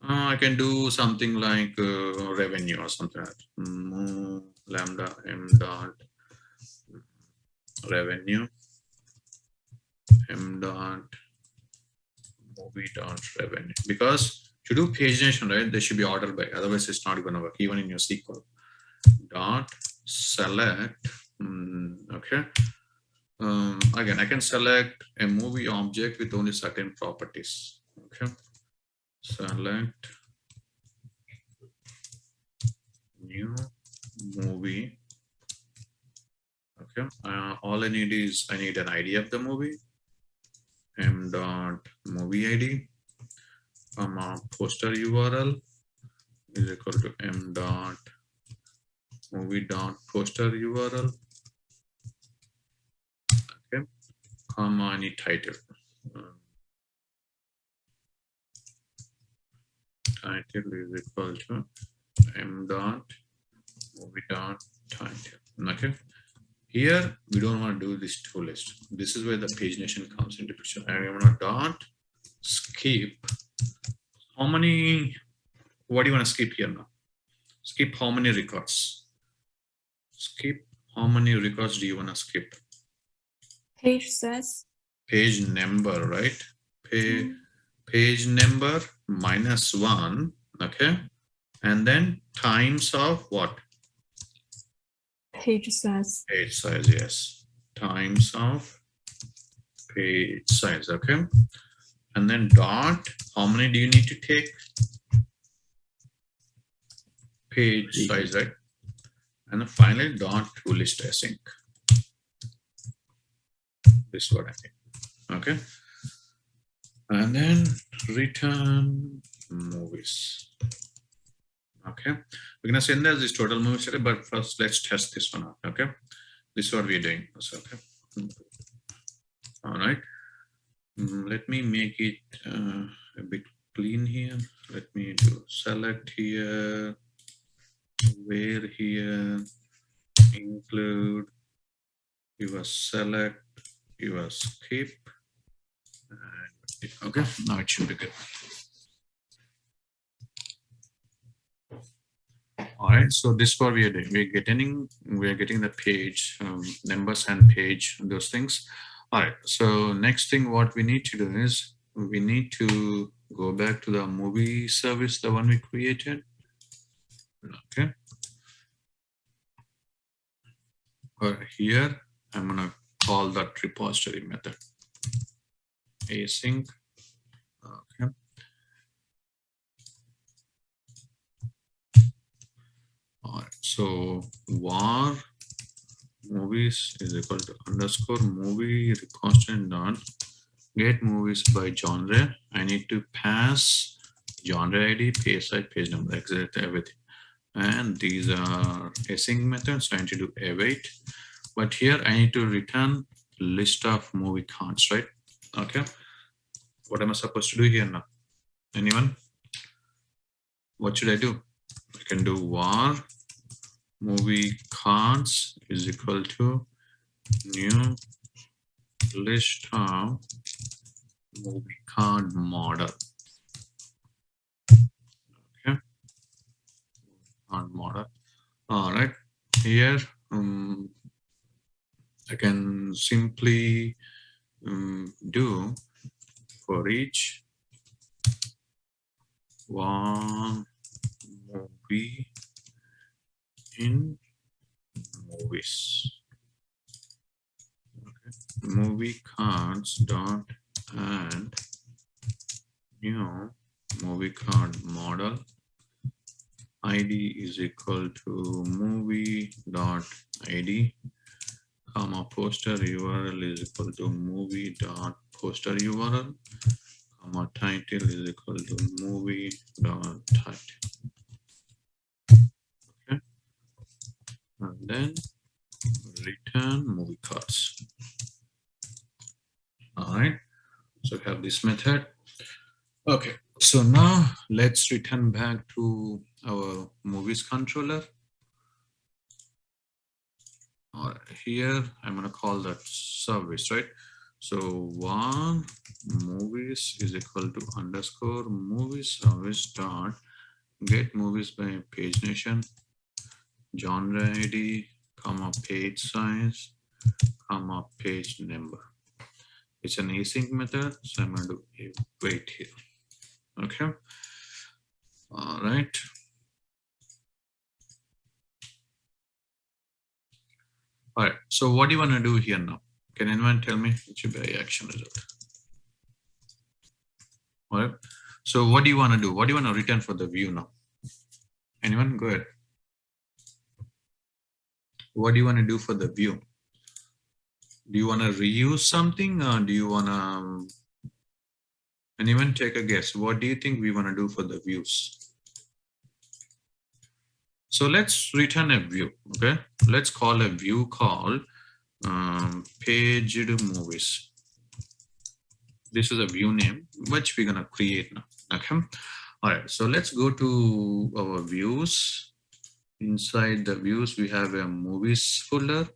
Speaker 1: I can do something like revenue or something like that. Lambda m dot revenue m dot movie dot revenue, because to do pagination, right, they should be ordered by, otherwise it's not going to work even in your SQL. Dot select. Okay, again, I can select a movie object with only certain properties. Okay, select new movie. Okay, all I need is I need an ID of the movie, m dot movie ID, comma poster URL is equal to m dot movie dot poster URL. Okay, comma any title. title is equal to m dot movie dot title. Okay. Here we don't want to do this to list. This is where the pagination comes into picture. And we want to dot skip. How many? What do you want to skip here now? Skip how many records? Skip how many records do you want to skip?
Speaker 3: Page size.
Speaker 1: Page number, right? Page number -1, okay? And then times of what?
Speaker 3: Page size.
Speaker 1: Page size, yes. Times of page size, okay? And then dot, how many do you need to take? Page size, right? And then finally dot to list async. This is what I think. Okay. And then return movies. Okay. We're gonna send us this total movies today, but first let's test this one out. Okay. This is what we're doing. So, okay. All right. Let me make it a bit clean here. Let me do select here, where here, include, your select, your skip. Okay, now it should be good. All right, so this is what we are doing. We are getting the page numbers and page, those things. All right, so next thing what we need to do is we need to go back to the movie service, the one we created. Okay. Here, I'm gonna call that repository method. Async. Okay. All right, so var movies is equal to underscore movie repository dot get movies by genre. I need to pass genre ID, page size, page number, exactly everything. And these are async methods, so I need to do await. But here I need to return list of movie counts, right? Okay. What am I supposed to do here now? Anyone? What should I do? I can do var movie counts is equal to new list of movie count model. Okay. Model. All right. Here, I can simply do for each one movie in movies. Okay. Movie counts dot and new movie count model ID is equal to movie dot ID comma poster URL is equal to movie dot poster URL comma title is equal to movie dot title. Okay, and then return movie cards. All right, so we have this method. Okay, so now let's return back to our movies controller. All right, here I'm going to call that service, right? So one movies is equal to underscore movie service dot get movies by pagination, genre ID, comma page size, comma page number. It's an async method, so I'm going to do wait here. Okay. All right. All right. So what do you want to do here now? Can anyone tell me? It should be action result. All right. So what do you want to do? What do you want to return for the view now? Anyone? Go ahead. What do you want to do for the view? Do you want to reuse something, or do you want to? Anyone take a guess? What do you think we want to do for the views? So let's return a view. Okay. Let's call a view called paged movies. This is a view name which we're gonna create now. Okay. All right, so let's go to our views. Inside the views, we have a movies folder.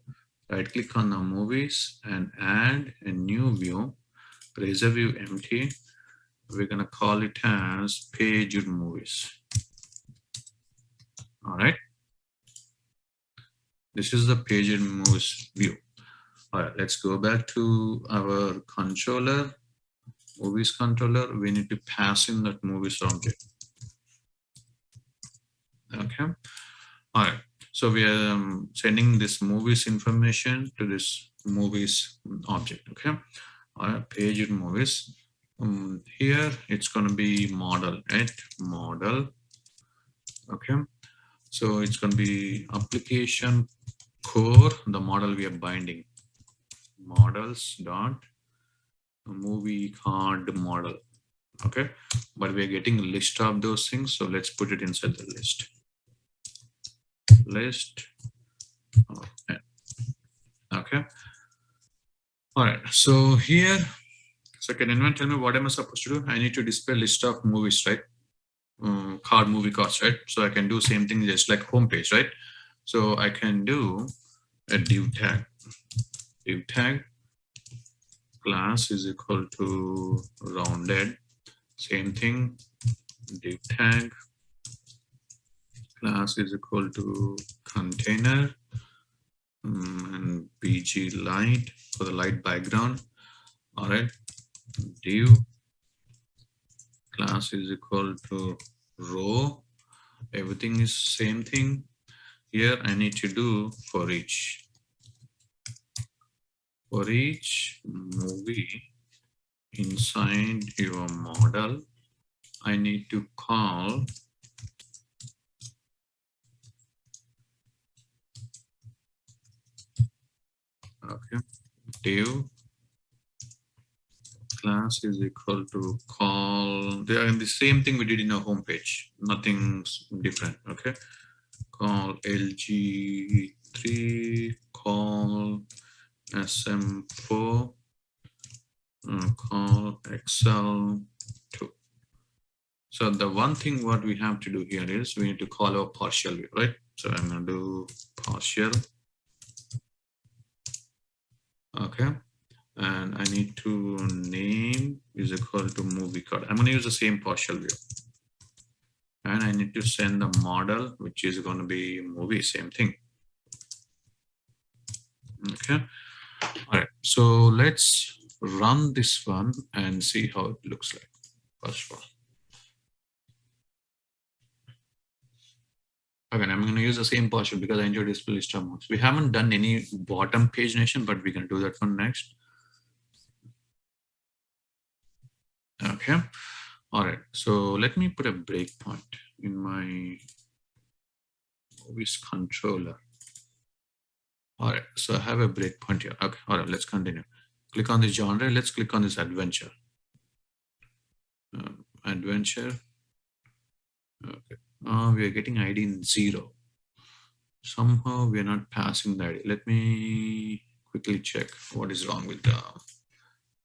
Speaker 1: Right click on the movies and add a new view, razor view empty. We're gonna call it as page movies. All right. This is the page movies view. All right, let's go back to our controller, movies controller. We need to pass in that movies object. Okay. All right. So we are sending this movies information to this movies object. Okay. All right. Page movies. Here it's going to be model at model. Okay. So it's going to be application core, the model we are binding. Models dot movie card model. Okay. But we are getting a list of those things. So let's put it inside the list. List. Okay. All right. So here, so can anyone tell me what am I supposed to do? I need to display list of movies, right? Card movie cards, right? So I can do same thing just like homepage, right? So I can do a div tag. Div tag class is equal to rounded. Same thing. Div tag class is equal to container and bg light for the light background. All right. Div class is equal to row. Everything is same thing. Here I need to do for each movie inside your model. I need to call div class is equal to call. They are in the same thing we did in our home page. Nothing different. Okay. Call LG3, call SM4, call XL2. So the one thing what we have to do here is we need to call our partial view, right? So I'm going to do partial. Okay. And I need to name is equal to movie card. I'm going to use the same partial view. And I need to send the model, which is going to be movie, same thing. Okay. All right. So let's run this one and see how it looks like. First of all. Again, I'm going to use the same partial because I enjoy display list of modes. We haven't done any bottom page nation, but we can do that one next. Okay. All right. So let me put a breakpoint in my movies controller. All right. So I have a breakpoint here. Okay. All right. Let's continue. Click on this genre. Let's click on this adventure. Adventure. Okay. We are getting ID in 0. Somehow we are not passing the ID. Let me quickly check what is wrong with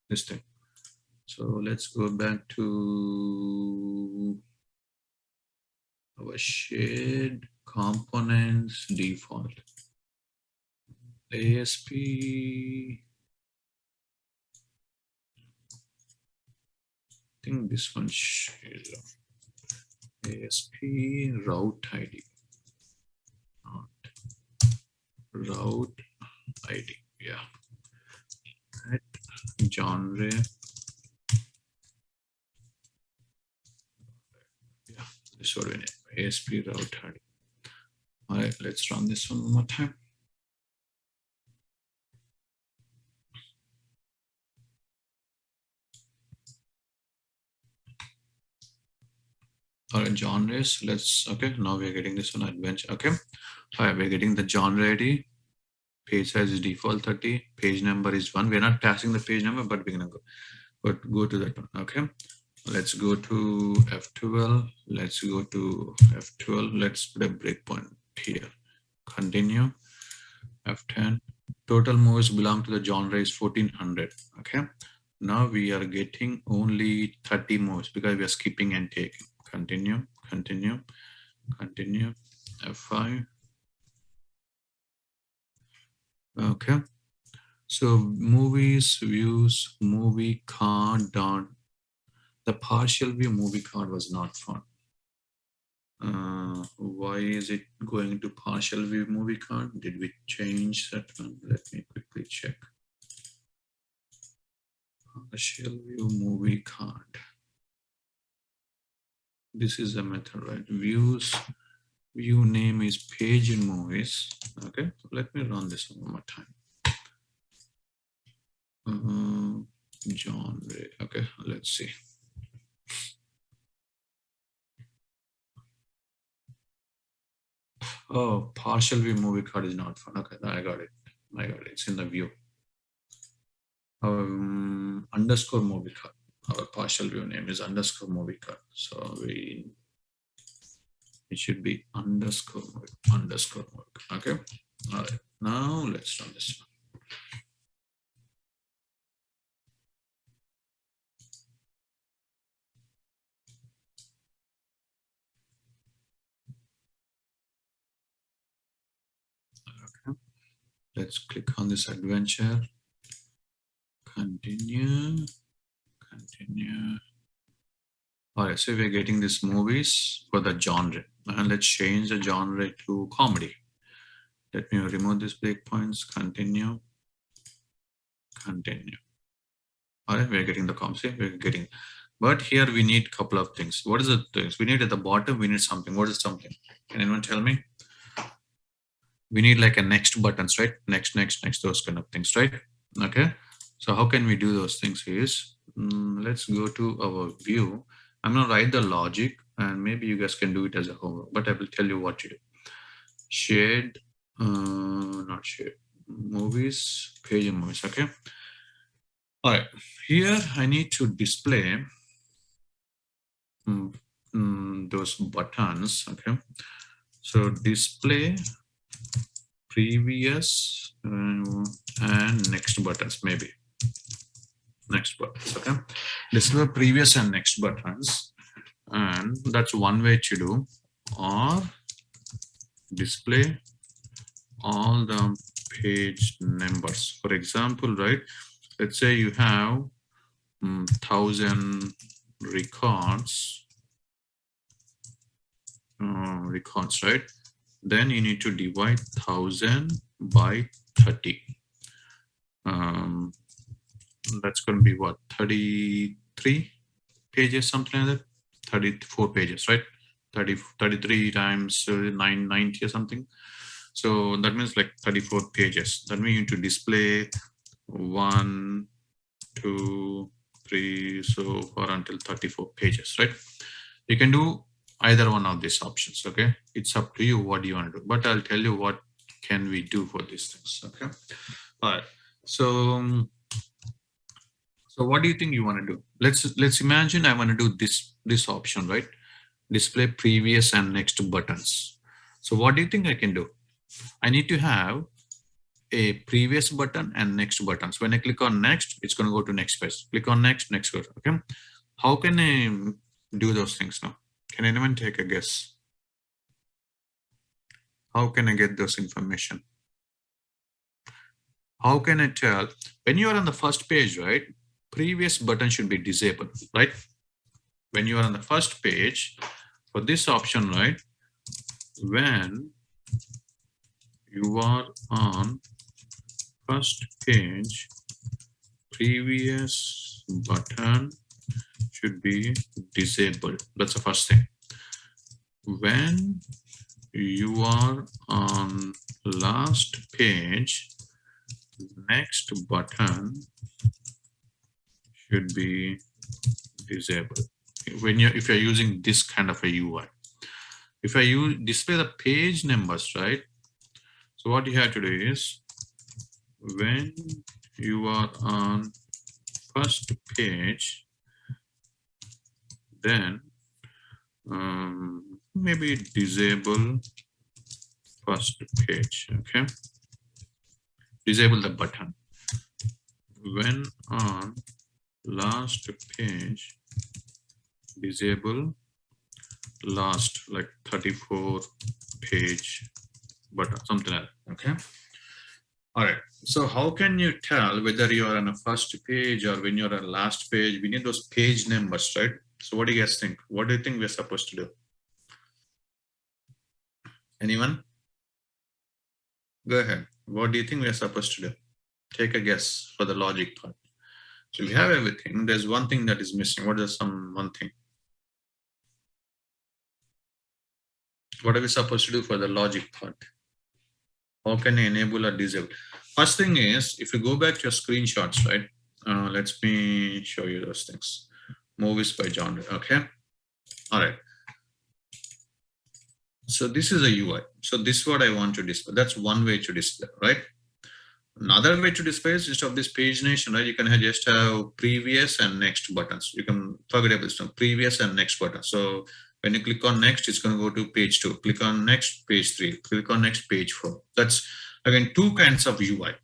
Speaker 1: this thing. So let's go back to our shade components default. ASP. I think this one is ASP route ID. Route ID. Yeah. At genre. Yeah, this would be it. ASP route ID. All right, let's run this one more time. All right, genres. Let's okay. Now we're getting this one adventure. Okay. All right, we're getting the genre ID. Page size is default 30. Page number is 1. We're not passing the page number, but we're gonna go to that one. Okay. Let's go to F12. Let's go to F12. Let's put a breakpoint here. Continue. F10. Total movies belong to the genre is 1400. Okay. Now we are getting only 30 movies because we are skipping and taking. continue, continue, continue, F5. Okay. So movies, views, movie card dot. The partial view movie card was not found. Why is it going to partial view movie card? Did we change that one? Let me quickly check. Partial view movie card. This is the method, right? Views, view name is page in movies. Okay, let me run this one more time. John Ray. Okay, let's see. Oh, partial view movie card is not found. Okay, I got it. I got it. It's in the view. Underscore movie card. Our partial view name is underscore movie card. So it should be underscore movie. Okay. All right. Now let's run this one. Okay. Let's click on this adventure. Continue. All right, so we're getting these movies for the genre, and let's change the genre to comedy. Let me remove these breakpoints. Continue. All right, we're getting the comedy. We're getting, but here we need a couple of things. What is the things we need at the bottom? We need something. What is something? Can anyone tell me? We need like a next buttons, right? Next, those kind of things, right? Okay. So how can we do those things? Is let's go to our view. I'm gonna write the logic, and maybe you guys can do it as a homework, but I will tell you what to do. Shade, not shade, movies, page and movies. Okay. All right. Here I need to display those buttons. Okay. So display previous and next buttons, maybe. Next buttons, okay? Display previous and next buttons, and that's one way to do. Or display all the page numbers. For example, right? Let's say you have 1,000 records, right? Then you need to divide 1,000 by 30. That's going to be what, 33 pages, something like that. 34 pages, right? 33 times 990 or something. So that means like 34 pages. That means you need to display 1, 2, 3, so far until 34 pages, right? You can do either one of these options. Okay, it's up to you what you want to do, but I'll tell you what can we do for these things. Okay. All right. So what do you think you want to do? Let's imagine I want to do this option, right? Display previous and next buttons. So what do you think I can do? I need to have a previous button and next buttons. When I click on next, it's going to go to next page. Click on next go. Okay. How can I do those things now? Can anyone take a guess? How can I get those information? How can I tell when you are on the first page, right? Previous button should be disabled, right? When you are on the first page for this option, right? When you are on first page, previous button should be disabled. That's the first thing. When you are on last page, next button should be disabled. If you're using this kind of a UI, if I display the page numbers, right? So what you have to do is when you are on first page, then maybe disable first page. Okay, disable the button. When on last page, disable last like 34 page button, something like that. Okay. All right. So how can you tell whether you're on a first page or when you're on last page? We need those page numbers, right? So what do you guys think? What do you think we're supposed to do? Anyone? Go ahead. What do you think we're supposed to do? Take a guess for the logic part. So we have everything. There's one thing that is missing. What is one thing? What are we supposed to do for the logic part? How can you enable or disable? First thing is, if you go back to your screenshots, right? Let me show you those things. Movies by genre. Okay. All right. So this is a UI. So this is what I want to display. That's one way to display, right? Another way to display is just of this pagination, right? You can just have previous and next buttons. You can forget about this one, previous and next button. So when you click on next, it's going to go to page 2. Click on next, page 3. Click on next, page 4. That's again 2 kinds of UI.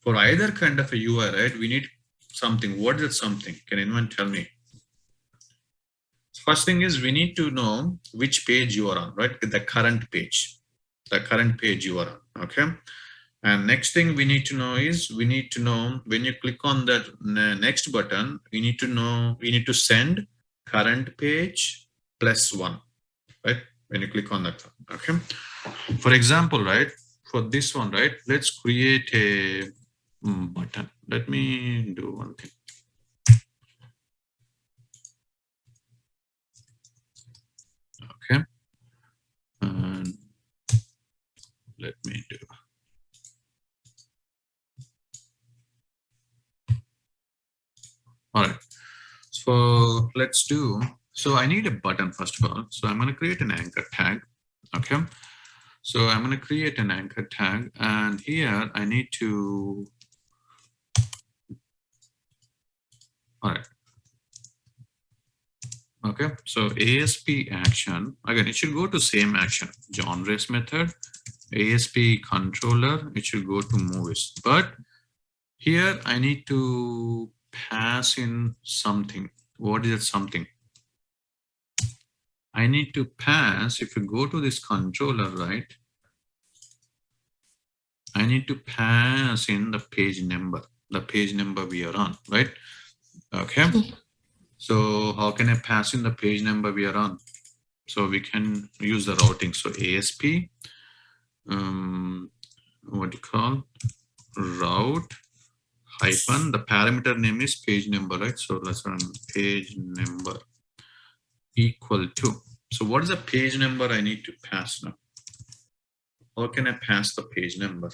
Speaker 1: For either kind of a UI, right? We need something. What is something? Can anyone tell me? First thing is we need to know which page you are on, right? The current page you are on. Okay. And next thing we need to know is we need to know when you click on that next button, we need to send current page +1, right? When you click on that, okay? For example, right, for this one, right, let's create a button. Let me do one thing. Okay. And let me do. All right, so let's do, so I need a button first of all. So I'm going to create an anchor tag. Okay. So I'm going to create an anchor tag and here I need to, all right. Okay. So ASP action, again, it should go to same action, genres method, ASP controller, it should go to movies, but here I need to pass in something. What is that something? I need to pass, if you go to this controller, right? I need to pass in the page number we are on, right? Okay. So how can I pass in the page number we are on? So we can use the routing. So ASP, what do you call? Route hyphen, the parameter name is page number, right? So let's run page number equal to. So what is the page number I need to pass now? How can I pass the page number?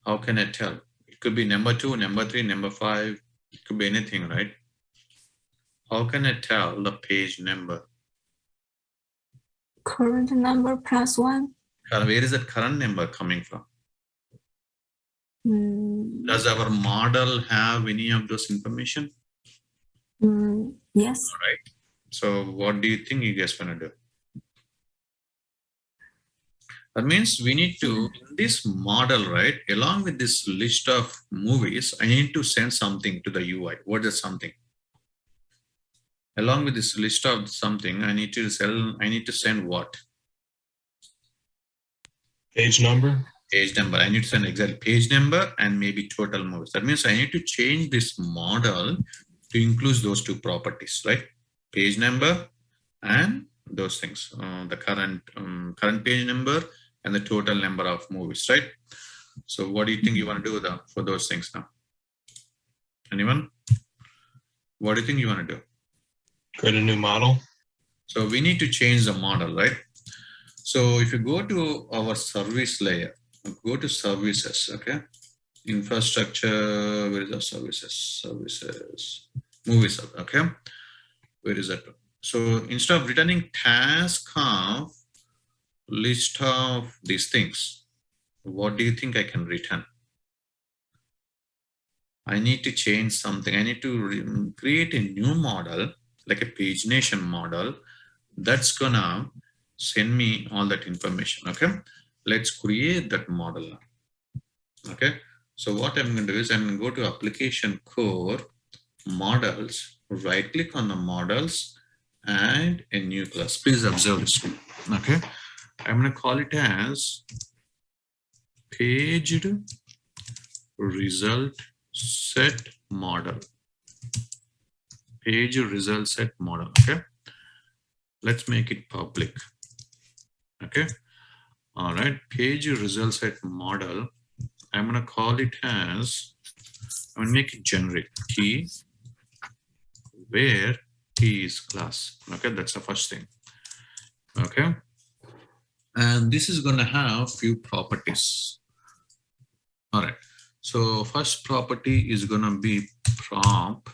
Speaker 1: How can I tell? It could be number 2, number 3, number 5. It could be anything, right? How can I tell the page number?
Speaker 3: Current number +1.
Speaker 1: Where is that current number coming from?
Speaker 3: Mm,
Speaker 1: Does our model have any of those information?
Speaker 3: yes.
Speaker 1: All right. So what do you think you guys want to do? That means we need to, in this model, right, along with this list of movies, I need to send something to the UI. What is something? Along with this list of something, I need to send what?
Speaker 4: Page number.
Speaker 1: Page number. I need to send exactly page number and maybe total movies. That means I need to change this model to include those 2 properties, right? Page number and those things, the current page number and the total number of movies, right? So what do you think you want to do for those things now? Anyone? What do you think you want to do?
Speaker 4: Create a new model.
Speaker 1: So we need to change the model, right? So if you go to our service layer, go to services, okay? Infrastructure, where is the services? Services, movies, okay? Where is that? So instead of returning task of list of these things, what do you think I can return? I need to change something. I need to create a new model, like a pagination model, that's gonna send me all that information. Okay, let's create that model now. Okay, so what I'm going to do is I'm going to go to application core models, right click on the models add a new class. Please observe this. Okay. I'm going to call it as paged result set model. Page result set model. Okay. Let's make it public. Okay. All right. Page result set model. I'm going to call it as, I'm going to make it generic key where T is class. Okay. That's the first thing. Okay. And this is going to have few properties. All right. So first property is going to be prop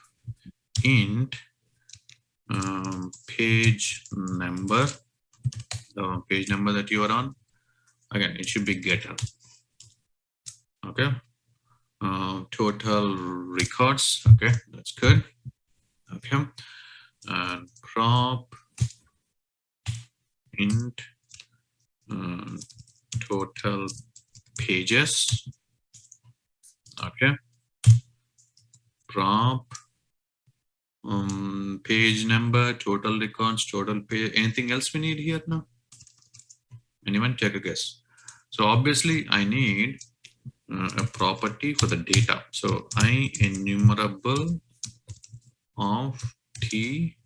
Speaker 1: int page number, the page number that you are on. Again, it should be getter. Okay. Total records. Okay, that's good. Okay. And prop int total pages. Okay. Prop page number, total records, total page. Anything else we need here now? Anyone take a guess? So obviously I need a property for the data. So I enumerable of T,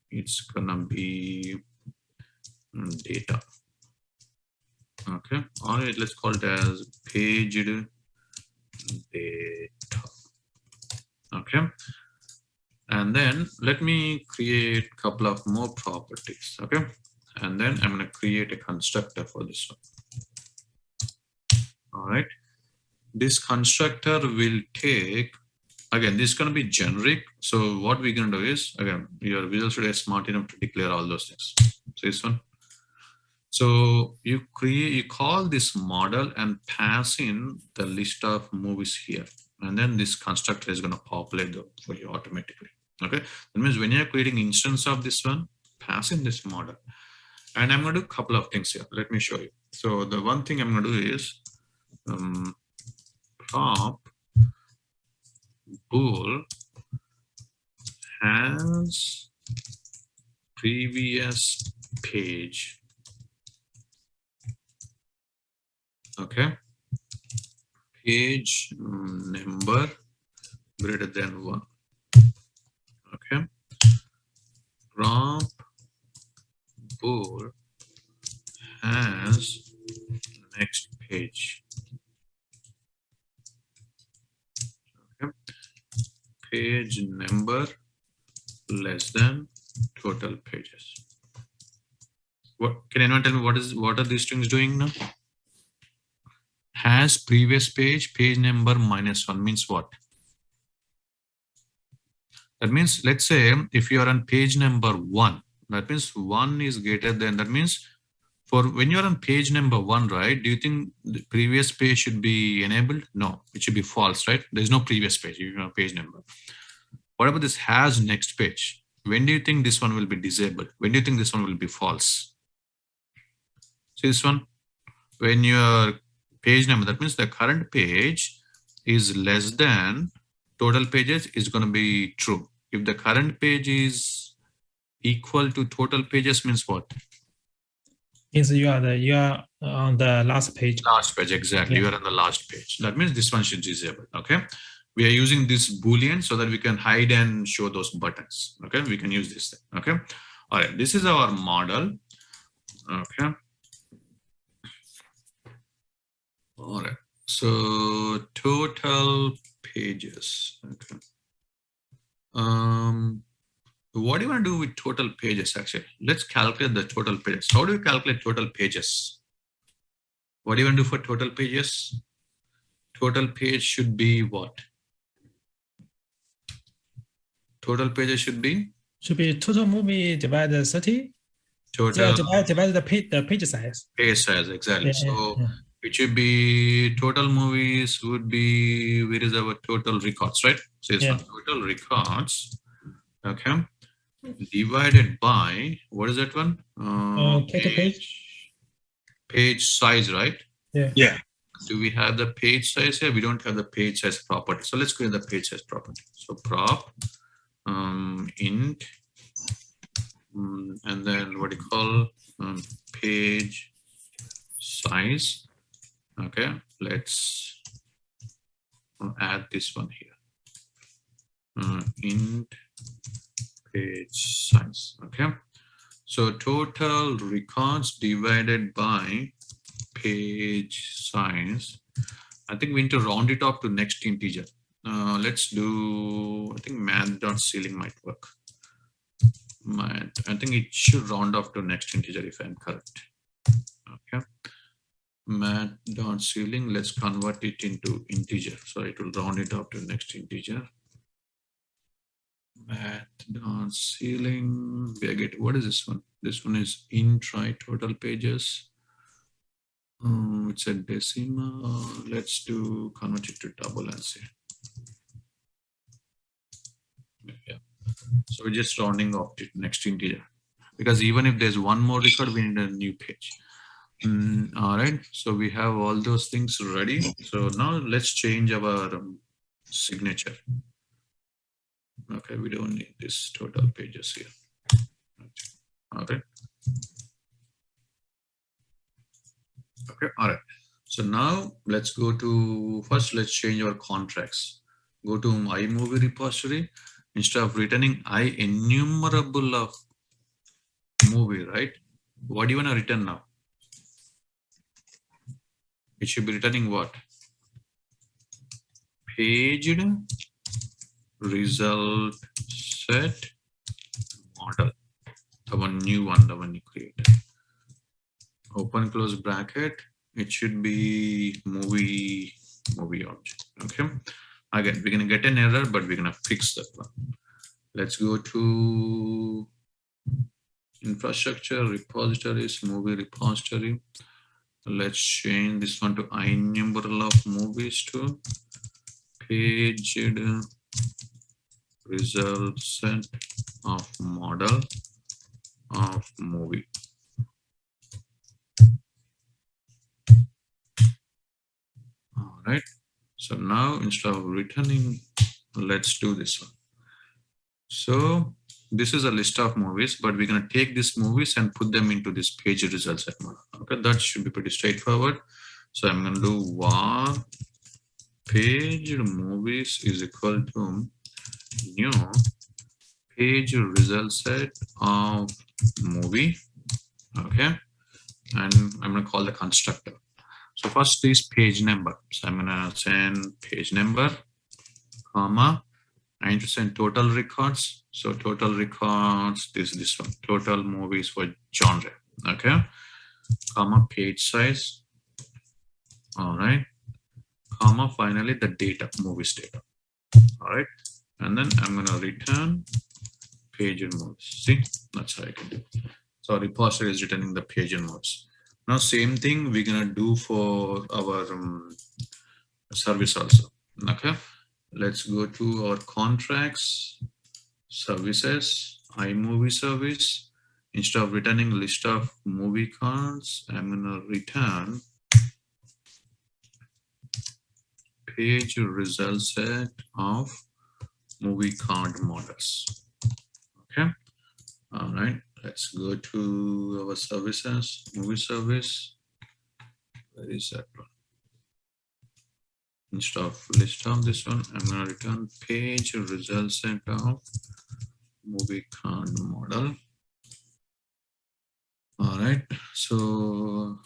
Speaker 1: it's gonna be data. Okay. All right. Let's call it as paged data. Okay. And then let me create a couple of more properties. Okay. And then I'm going to create a constructor for this one. All right. This constructor will take, again, this is going to be generic. So what we're going to do is, again, your Visual Studio is smart enough to declare all those things. So this one. So you call this model and pass in the list of movies here. And then this constructor is going to populate for you automatically. Okay. That means when you're creating instance of this one, pass in this model. And I'm going to do a couple of things here. Let me show you. So the one thing I'm going to do is prop bool has previous page. Okay. Page number greater than 1. Okay. Prop bool has next page. Okay. Page number less than total pages. What can anyone tell me what are these strings doing now? Has previous page, page number -1 means what? That means, let's say if you are on page number 1, that means 1 is greater than, that means for when you're on page number 1, right? Do you think the previous page should be enabled? No, it should be false, right? There's no previous page, you know, page number. What about this has next page? When do you think this one will be disabled? When do you think this one will be false? See this one? When your page number, that means the current page is less than total pages, is going to be true. If the current page is equal to total pages, means what?
Speaker 6: Means you are on the last page.
Speaker 1: Last page, exactly.
Speaker 6: Yeah.
Speaker 1: You are on the last page. That means this one should be disabled. Okay. We are using this Boolean so that we can hide and show those buttons. Okay. We can use this thing. Okay. All right. This is our model. Okay. All right. So total pages. Okay. What do you want to do with total pages? Actually, let's calculate the total pages. How do you calculate total pages? What do you want to do for total pages? Total page should be what? Total pages should be
Speaker 6: total movie divided 30.
Speaker 1: total
Speaker 6: Divided the page size.
Speaker 1: page size, exactly.
Speaker 6: Yeah,
Speaker 1: So
Speaker 6: yeah.
Speaker 1: it should be total movies would be, where is our total records, right? So it's
Speaker 6: Yeah.
Speaker 1: total records. Okay. Divided by, what is that one?
Speaker 6: Total
Speaker 1: Page size, right?
Speaker 6: Yeah.
Speaker 2: Yeah.
Speaker 1: Do we have the page size here? We don't have the page size property. So let's create the page size property. So prop int And then what do you call page size? Okay, let's add this one here. Int page size. Okay, so total records divided by page size. I think we need to round it up to next integer. Let's do, I think math.ceiling might work. I think it should round off to next integer if I'm correct. Okay. Math.ceiling, let's convert it into integer. So it will round it up to next integer. Math.ceiling, what is this one? This one is int try total pages. It's a decimal. Let's do convert it to double and see. Yeah. So we're just rounding off to next integer, because even if there's one more record, we need a new page. All right. So we have all those things ready. So now let's change our signature. Okay, we don't need this total pages here. Okay. Okay, all right. So now let's go to, first let's change our contracts. Go to iMovie repository. Instead of returning IEnumerable of movie, right? What do you want to return now? It should be returning what? Paged result set model. The one new one, the one you created. Open close bracket. It should be movie object. Okay. Again, we're gonna get an error, but we're gonna fix that one. Let's go to infrastructure, repositories, movie repository. Let's change this one to IEnumerable of movies to paged result set of model of movie. All right. So now instead of returning, let's do this one. So this is a list of movies, but we're going to take these movies and put them into this page results set model. Okay, that should be pretty straightforward. So I'm going to do var page movies is equal to new page result set of movie. Okay, and I'm going to call the constructor. So first is page number. So I'm going to send page number, comma. I need to send total records. So total records, this one, total movies for genre. Okay, comma page size. All right, comma finally the data, movies data. All right, and then I'm gonna return page and movies. See, that's how I can do. So repository is returning the page and movies. Now same thing we're gonna do for our service also. Okay, let's go to our contracts, services, iMovie service. Instead of returning list of movie cards, I'm gonna return page result set of movie card models. Okay, all right. Let's go to our services, movie service. Where is that one? Instead of list of this one, I'm going to return page result set of movie card model. All right, so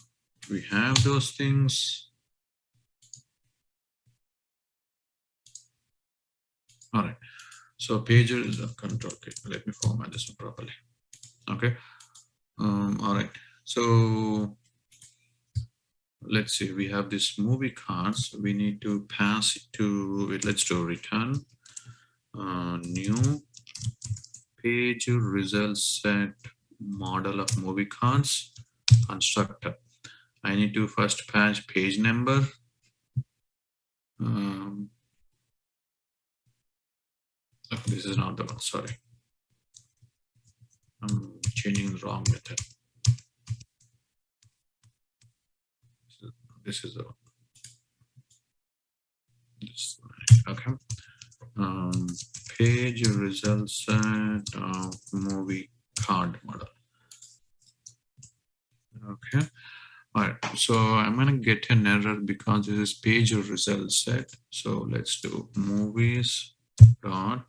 Speaker 1: we have those things. All right, so page is a control. Okay, let me format this one properly. Okay, all right, so let's see, we have this movie cards. We need to pass it to, let's do return new page result set model of movie cards constructor. I need to first pass page number. Oh, this is not the one, sorry. I'm changing the wrong method. This is the one. This, okay. Page result set of movie card model. Okay. All right. So I'm going to get an error because this is page results set. So let's do movies dot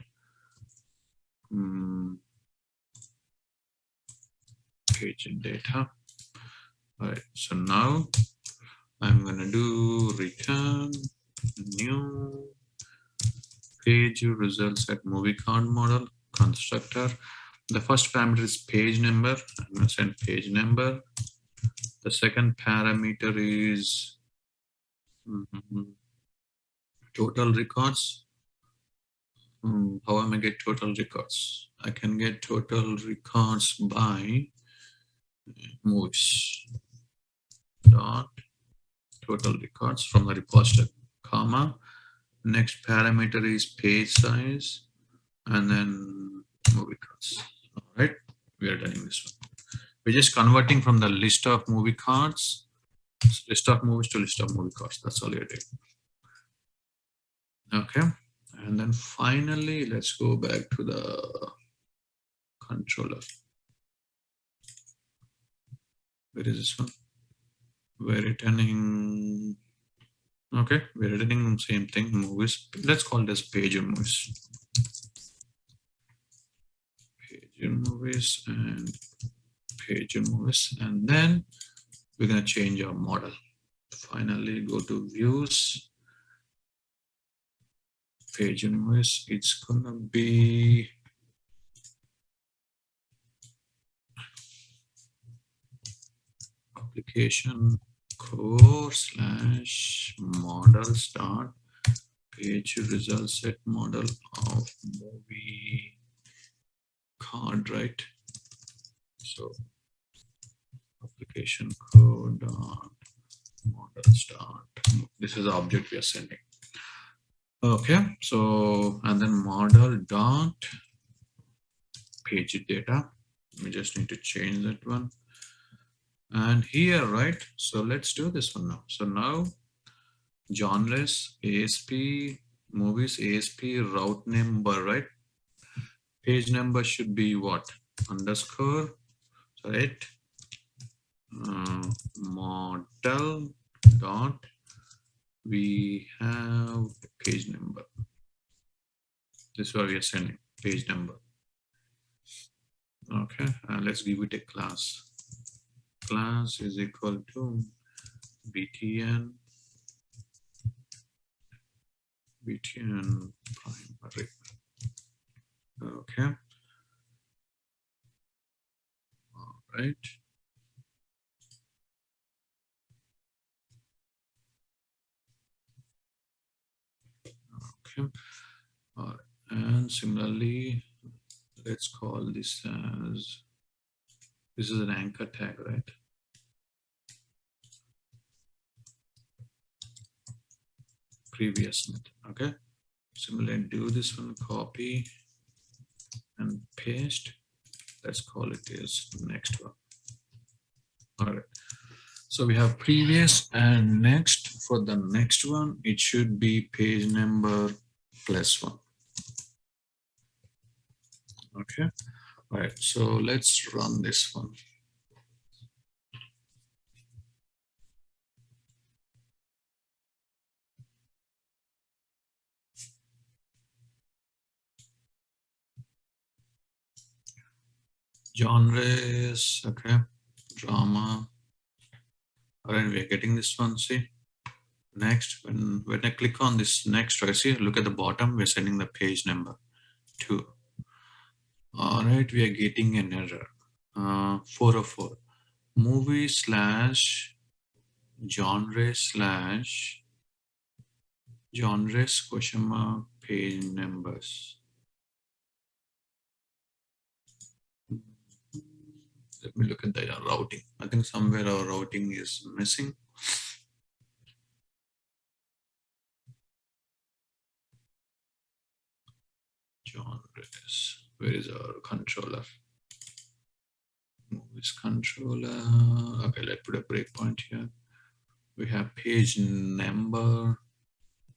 Speaker 1: page data. All right. So now I'm going to do return new page results set movie card model constructor. The first parameter is page number. I'm going to send page number. The second parameter is total records. How am I get total records? I can get total records by movies dot total records from the repository, comma. Next parameter is page size, and then movie cards. All right, we are doing this one. We're just converting from the list of movie cards, list of movies to list of movie cards. That's all you're doing. Okay, and then finally, let's go back to the controller. Where is this one? We're returning. Okay, we're returning same thing, movies. Let's call this page movies. Page movies and page movies, and then we're gonna change our model. Finally, go to views. Page movies. It's gonna be application core / models dot page results set model of movie card, right? So application code dot models dot, this is the object we are sending. Okay, so and then model dot page data. We just need to change that one. And here, right? So let's do this one now. So now genres, ASP, movies, ASP, route number, right? Page number should be what? Underscore, right? Model dot, we have page number. This is what we are sending, page number. Okay, let's give it a class. Class is equal to btn primary. Okay. All right. Okay. All right. And similarly, let's call this as, this is an anchor tag, right? Previous net. Okay. Similarly, do this one, copy and paste. Let's call it as next one. All right. So we have previous and next. For the next one, it should be page number +1. Okay. All right. So let's run this one. Genres, okay, drama. All right, we are getting this one. See, next, when I click on this next, right, see, look at the bottom, we're sending the page number 2. All right, we are getting an error. 404 movie / genres question mark page numbers. Let me look at the routing. I think somewhere our routing is missing. Genres. Where is our controller? Movies controller. Okay, let's put a breakpoint here. We have page number.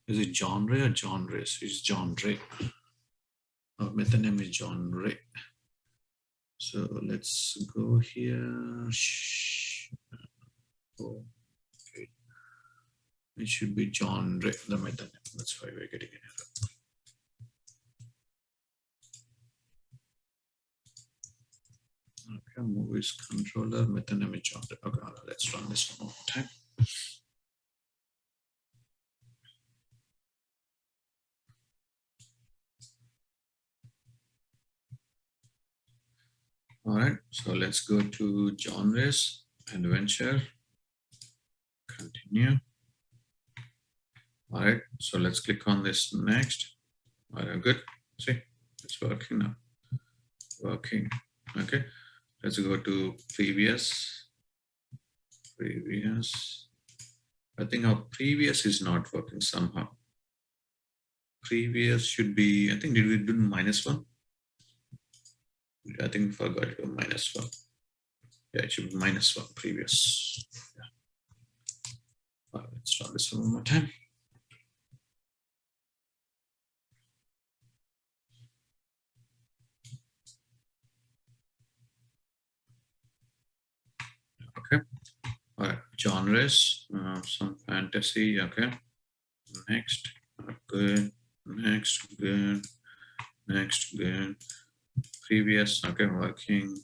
Speaker 1: Is it genre or genres? It's genre. Our method name is genre. So let's go here Oh, okay. It should be John Ray, the method. That's why we're getting an error. Okay, movies controller, method name is John Ray. Okay, let's run this one more time. All right, so let's go to genres, adventure, continue. All right, so let's click on this next. All right, good. See, it's working now. Working. Okay, let's go to previous. Previous. I think our previous is not working somehow. Previous should be, I think, did we do -1? I think we forgot to do -1. Yeah, it should be -1 previous. Yeah. All right, let's try this one more time. Okay. All right, genres, some fantasy. Okay. Next, good. Next, good. Next, good. Previous, okay, working.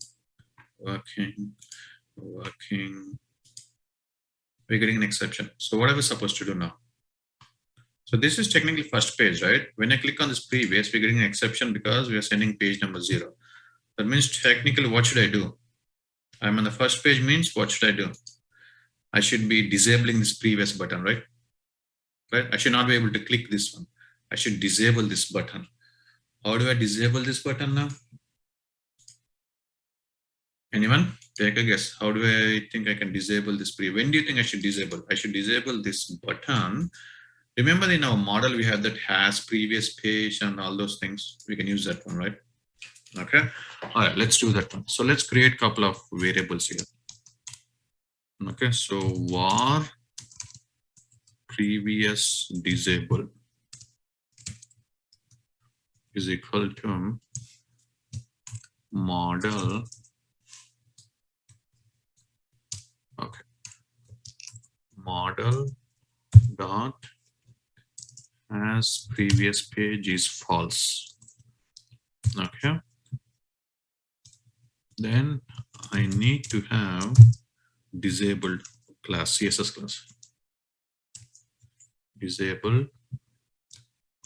Speaker 1: We're getting an exception. So what are we supposed to do now? So this is technically first page, right? When I click on this previous, we're getting an exception because we are sending page number 0. That means technically, what should I do? I'm on the first page means what should I do? I should be disabling this previous button, right? Right? I should not be able to click this one. I should disable this button. How do I disable this button now? Anyone? Take a guess. How do I think I can disable this When do you think I should disable? I should disable this button. Remember in our model, we have that has previous page and all those things. We can use that one, right? Okay. All right, let's do that one. So let's create a couple of variables here. Okay, so var previous disable is equal to model. Okay, model dot as previous page is false. Okay, then I need to have disabled class, CSS class. Disable,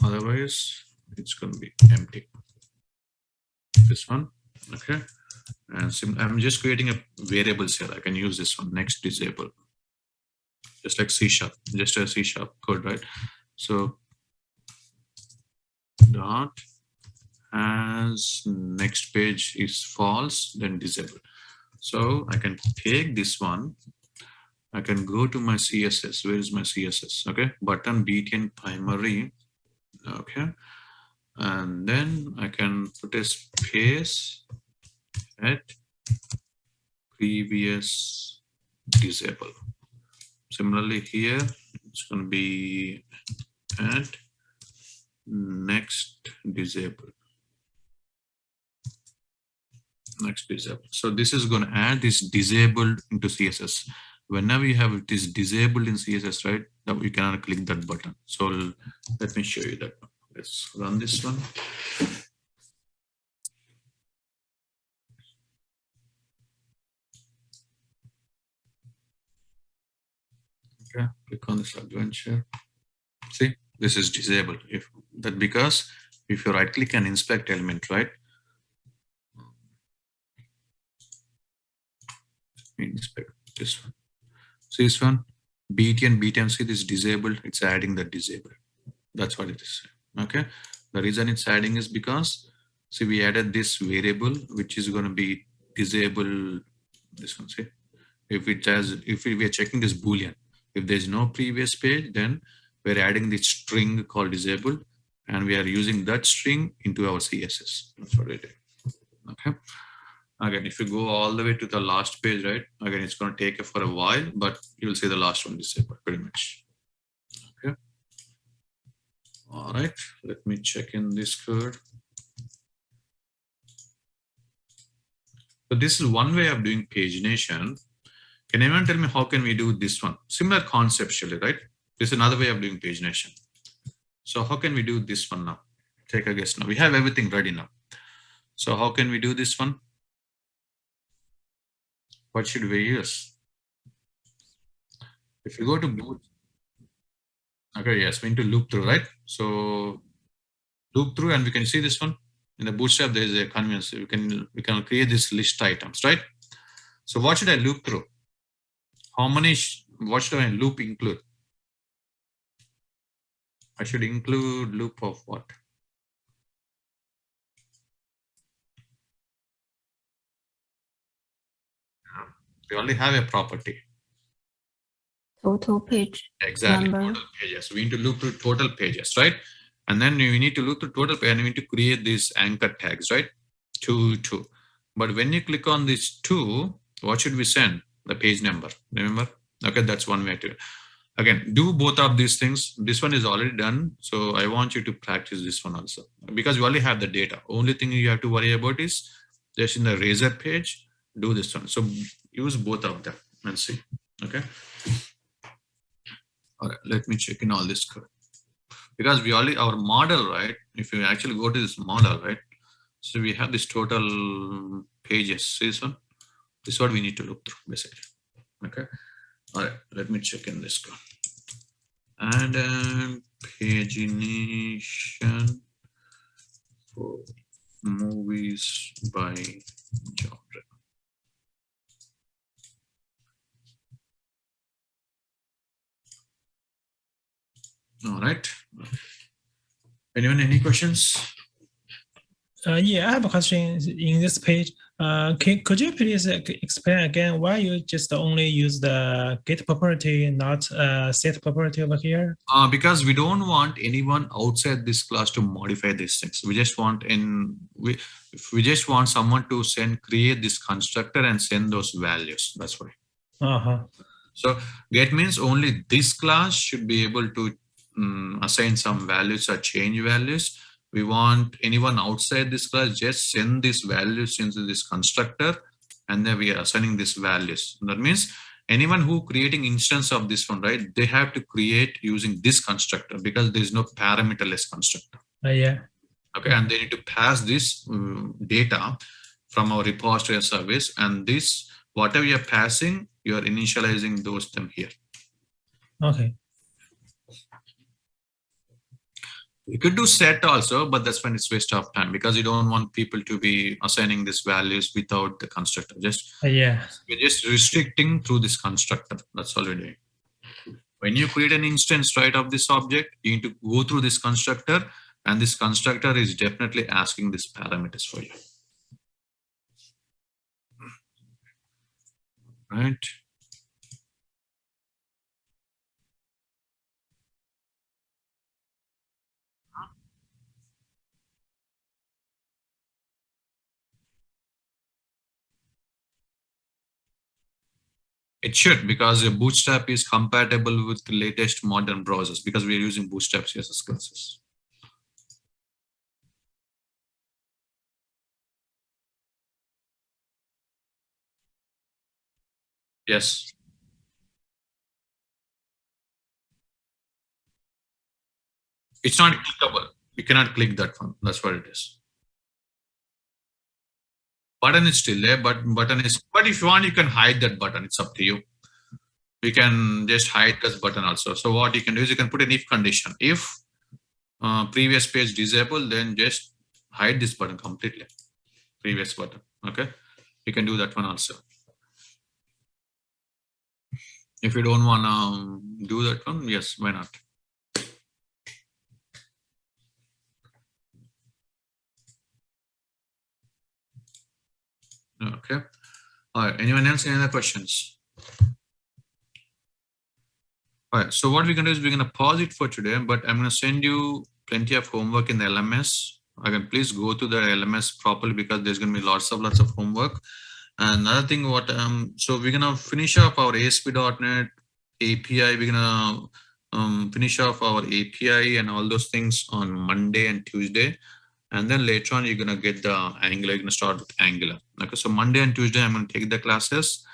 Speaker 1: otherwise it's going to be empty. This one, okay. And I'm just creating a variables here. I can use this one, next disable, just like C#, just a C# code, right? So dot as next page is false, then disable. So I can take this one. I can go to my CSS. Where is my CSS? Okay, button btn primary. Okay, and then I can put a space at previous disable. Similarly here, it's going to be at next disable. Next disable. So this is going to add this disabled into CSS. Whenever you have this disabled in CSS, right, now you cannot click that button. So let me show you that. Let's run this one. Okay, click on this adventure. See, this is disabled. If that, because if you right click and inspect element, right? Inspect this one. See this one, btn btn, see this disabled, it's adding the disabled. That's what it is. Okay, the reason it's adding is because, see, we added this variable which is going to be disable this one. See, if it has, if we are checking this boolean, if there's no previous page, then we're adding this string called disabled, and we are using that string into our CSS. That's what we did. Okay. Again, if you go all the way to the last page, right? Again, it's going to take it for a while, but you will see the last one disabled pretty much. Okay. All right. Let me check in this code. So this is one way of doing pagination. Can anyone tell me how can we do this one? Similar conceptually, right? This is another way of doing pagination. So how can we do this one now? Take a guess now. We have everything ready now. So how can we do this one? What should we use? If you go to boot, okay, yes, we need to loop through, right? So loop through, and we can see this one in the Bootstrap. There is a convenience. We can create this list items, right? So what should I loop through? How many? What should I loop include? I should include loop of what? We only have a property.
Speaker 3: Total page
Speaker 1: Exactly.
Speaker 3: number.
Speaker 1: Total pages. We need to loop through total pages, right? And then we need to loop through total page, and we need to create these anchor tags, right? 2, 2. But when you click on this 2, what should we send? The page number. Remember? Okay, that's one way to. Again, do both of these things. This one is already done, so I want you to practice this one also, because you only have the data. Only thing you have to worry about is just in the Razor page, do this one. So use both of them and see. Okay. All right, let me check in all this code, because we already our model, right? If you actually go to this model, right? So we have this total pages. See this one? This is what we need to look through basically. Okay. All right, let me check in this code. And pagination for movies by genre. All right. Anyone, any questions?
Speaker 6: Yeah, I have a question in this page. Could you please explain again why you just only use the get property, not set property over here?
Speaker 1: Because we don't want anyone outside this class to modify these things. We just want we just want someone to create this constructor and send those values. That's why. So get means only this class should be able to assign some values or change values. We want anyone outside this class just send these values into this constructor, and then we are assigning these values. That means anyone who creating instance of this one, right? They have to create using this constructor, because there is no parameterless constructor.
Speaker 6: Yeah.
Speaker 1: Okay, and they need to pass this data from our repository service, and this whatever you are passing, you are initializing those them here.
Speaker 6: Okay.
Speaker 1: You could do set also, but that's when it's waste of time, because you don't want people to be assigning these values without the constructor.
Speaker 6: Yeah.
Speaker 1: We're just restricting through this constructor. That's all we're doing. When you create an instance, right, of this object, you need to go through this constructor, and this constructor is definitely asking these parameters for you. Right. It should, because Bootstrap is compatible with the latest modern browsers, because we are using Bootstrap CSS classes. Yes. It's not clickable. You cannot click that one. That's what it is. Button is still there, but if you want, you can hide that button. It's up to you. You can just hide this button also. So what you can do is you can put an if condition. If previous page disabled, then just hide this button completely. Previous button. Okay. You can do that one also. If you don't want to do that one, yes, why not? Okay. All right. Anyone else? Any other questions? All right. So what we're going to do is we're going to pause it for today, but I'm going to send you plenty of homework in the LMS. Again, please go to the LMS properly, because there's going to be lots of homework. And another thing, so we're going to finish off our ASP.NET API. We're going to finish off our API and all those things on Monday and Tuesday. And then later on, you're going to get the Angular. You're going to start with Angular. Okay, so Monday and Tuesday, I'm going to take the classes.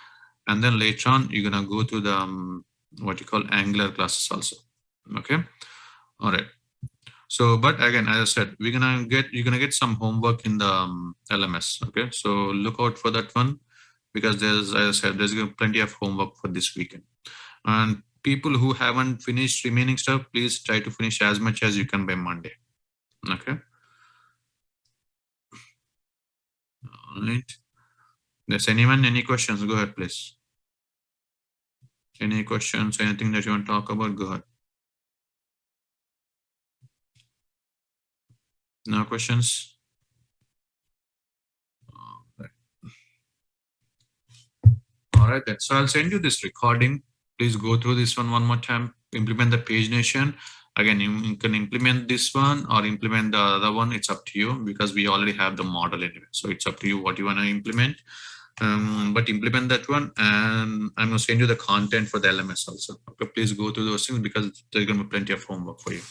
Speaker 1: And then later on, you're gonna go to the what you call Angular classes also. Okay. All right. So, but again, as I said, you're gonna get some homework in the LMS. Okay. So look out for that one, because there's, as I said, there's plenty of homework for this weekend. And people who haven't finished remaining stuff, please try to finish as much as you can by Monday. Okay. All right. Does anyone any questions? Go ahead, please. Any questions? Anything that you want to talk about? Go ahead. No questions? All right, then. So I'll send you this recording. Please go through this one more time. Implement the PageNation. Again, you can implement this one or implement the other one. It's up to you, because we already have the model anyway. So it's up to you what you want to implement. But implement that one, and I'm going to send you the content for the LMS also. Okay, please go through those things, because there's going to be plenty of homework for you.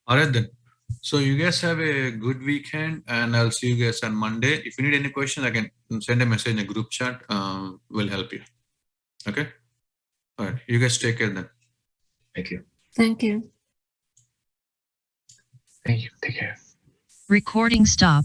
Speaker 1: All right, then. So you guys have a good weekend, and I'll see you guys on Monday. If you need any questions, I can send a message in a group chat. We'll help you. Okay. All right. You guys take care then.
Speaker 4: Thank you.
Speaker 3: Thank you.
Speaker 4: Thank you. Take care.
Speaker 5: Recording stop.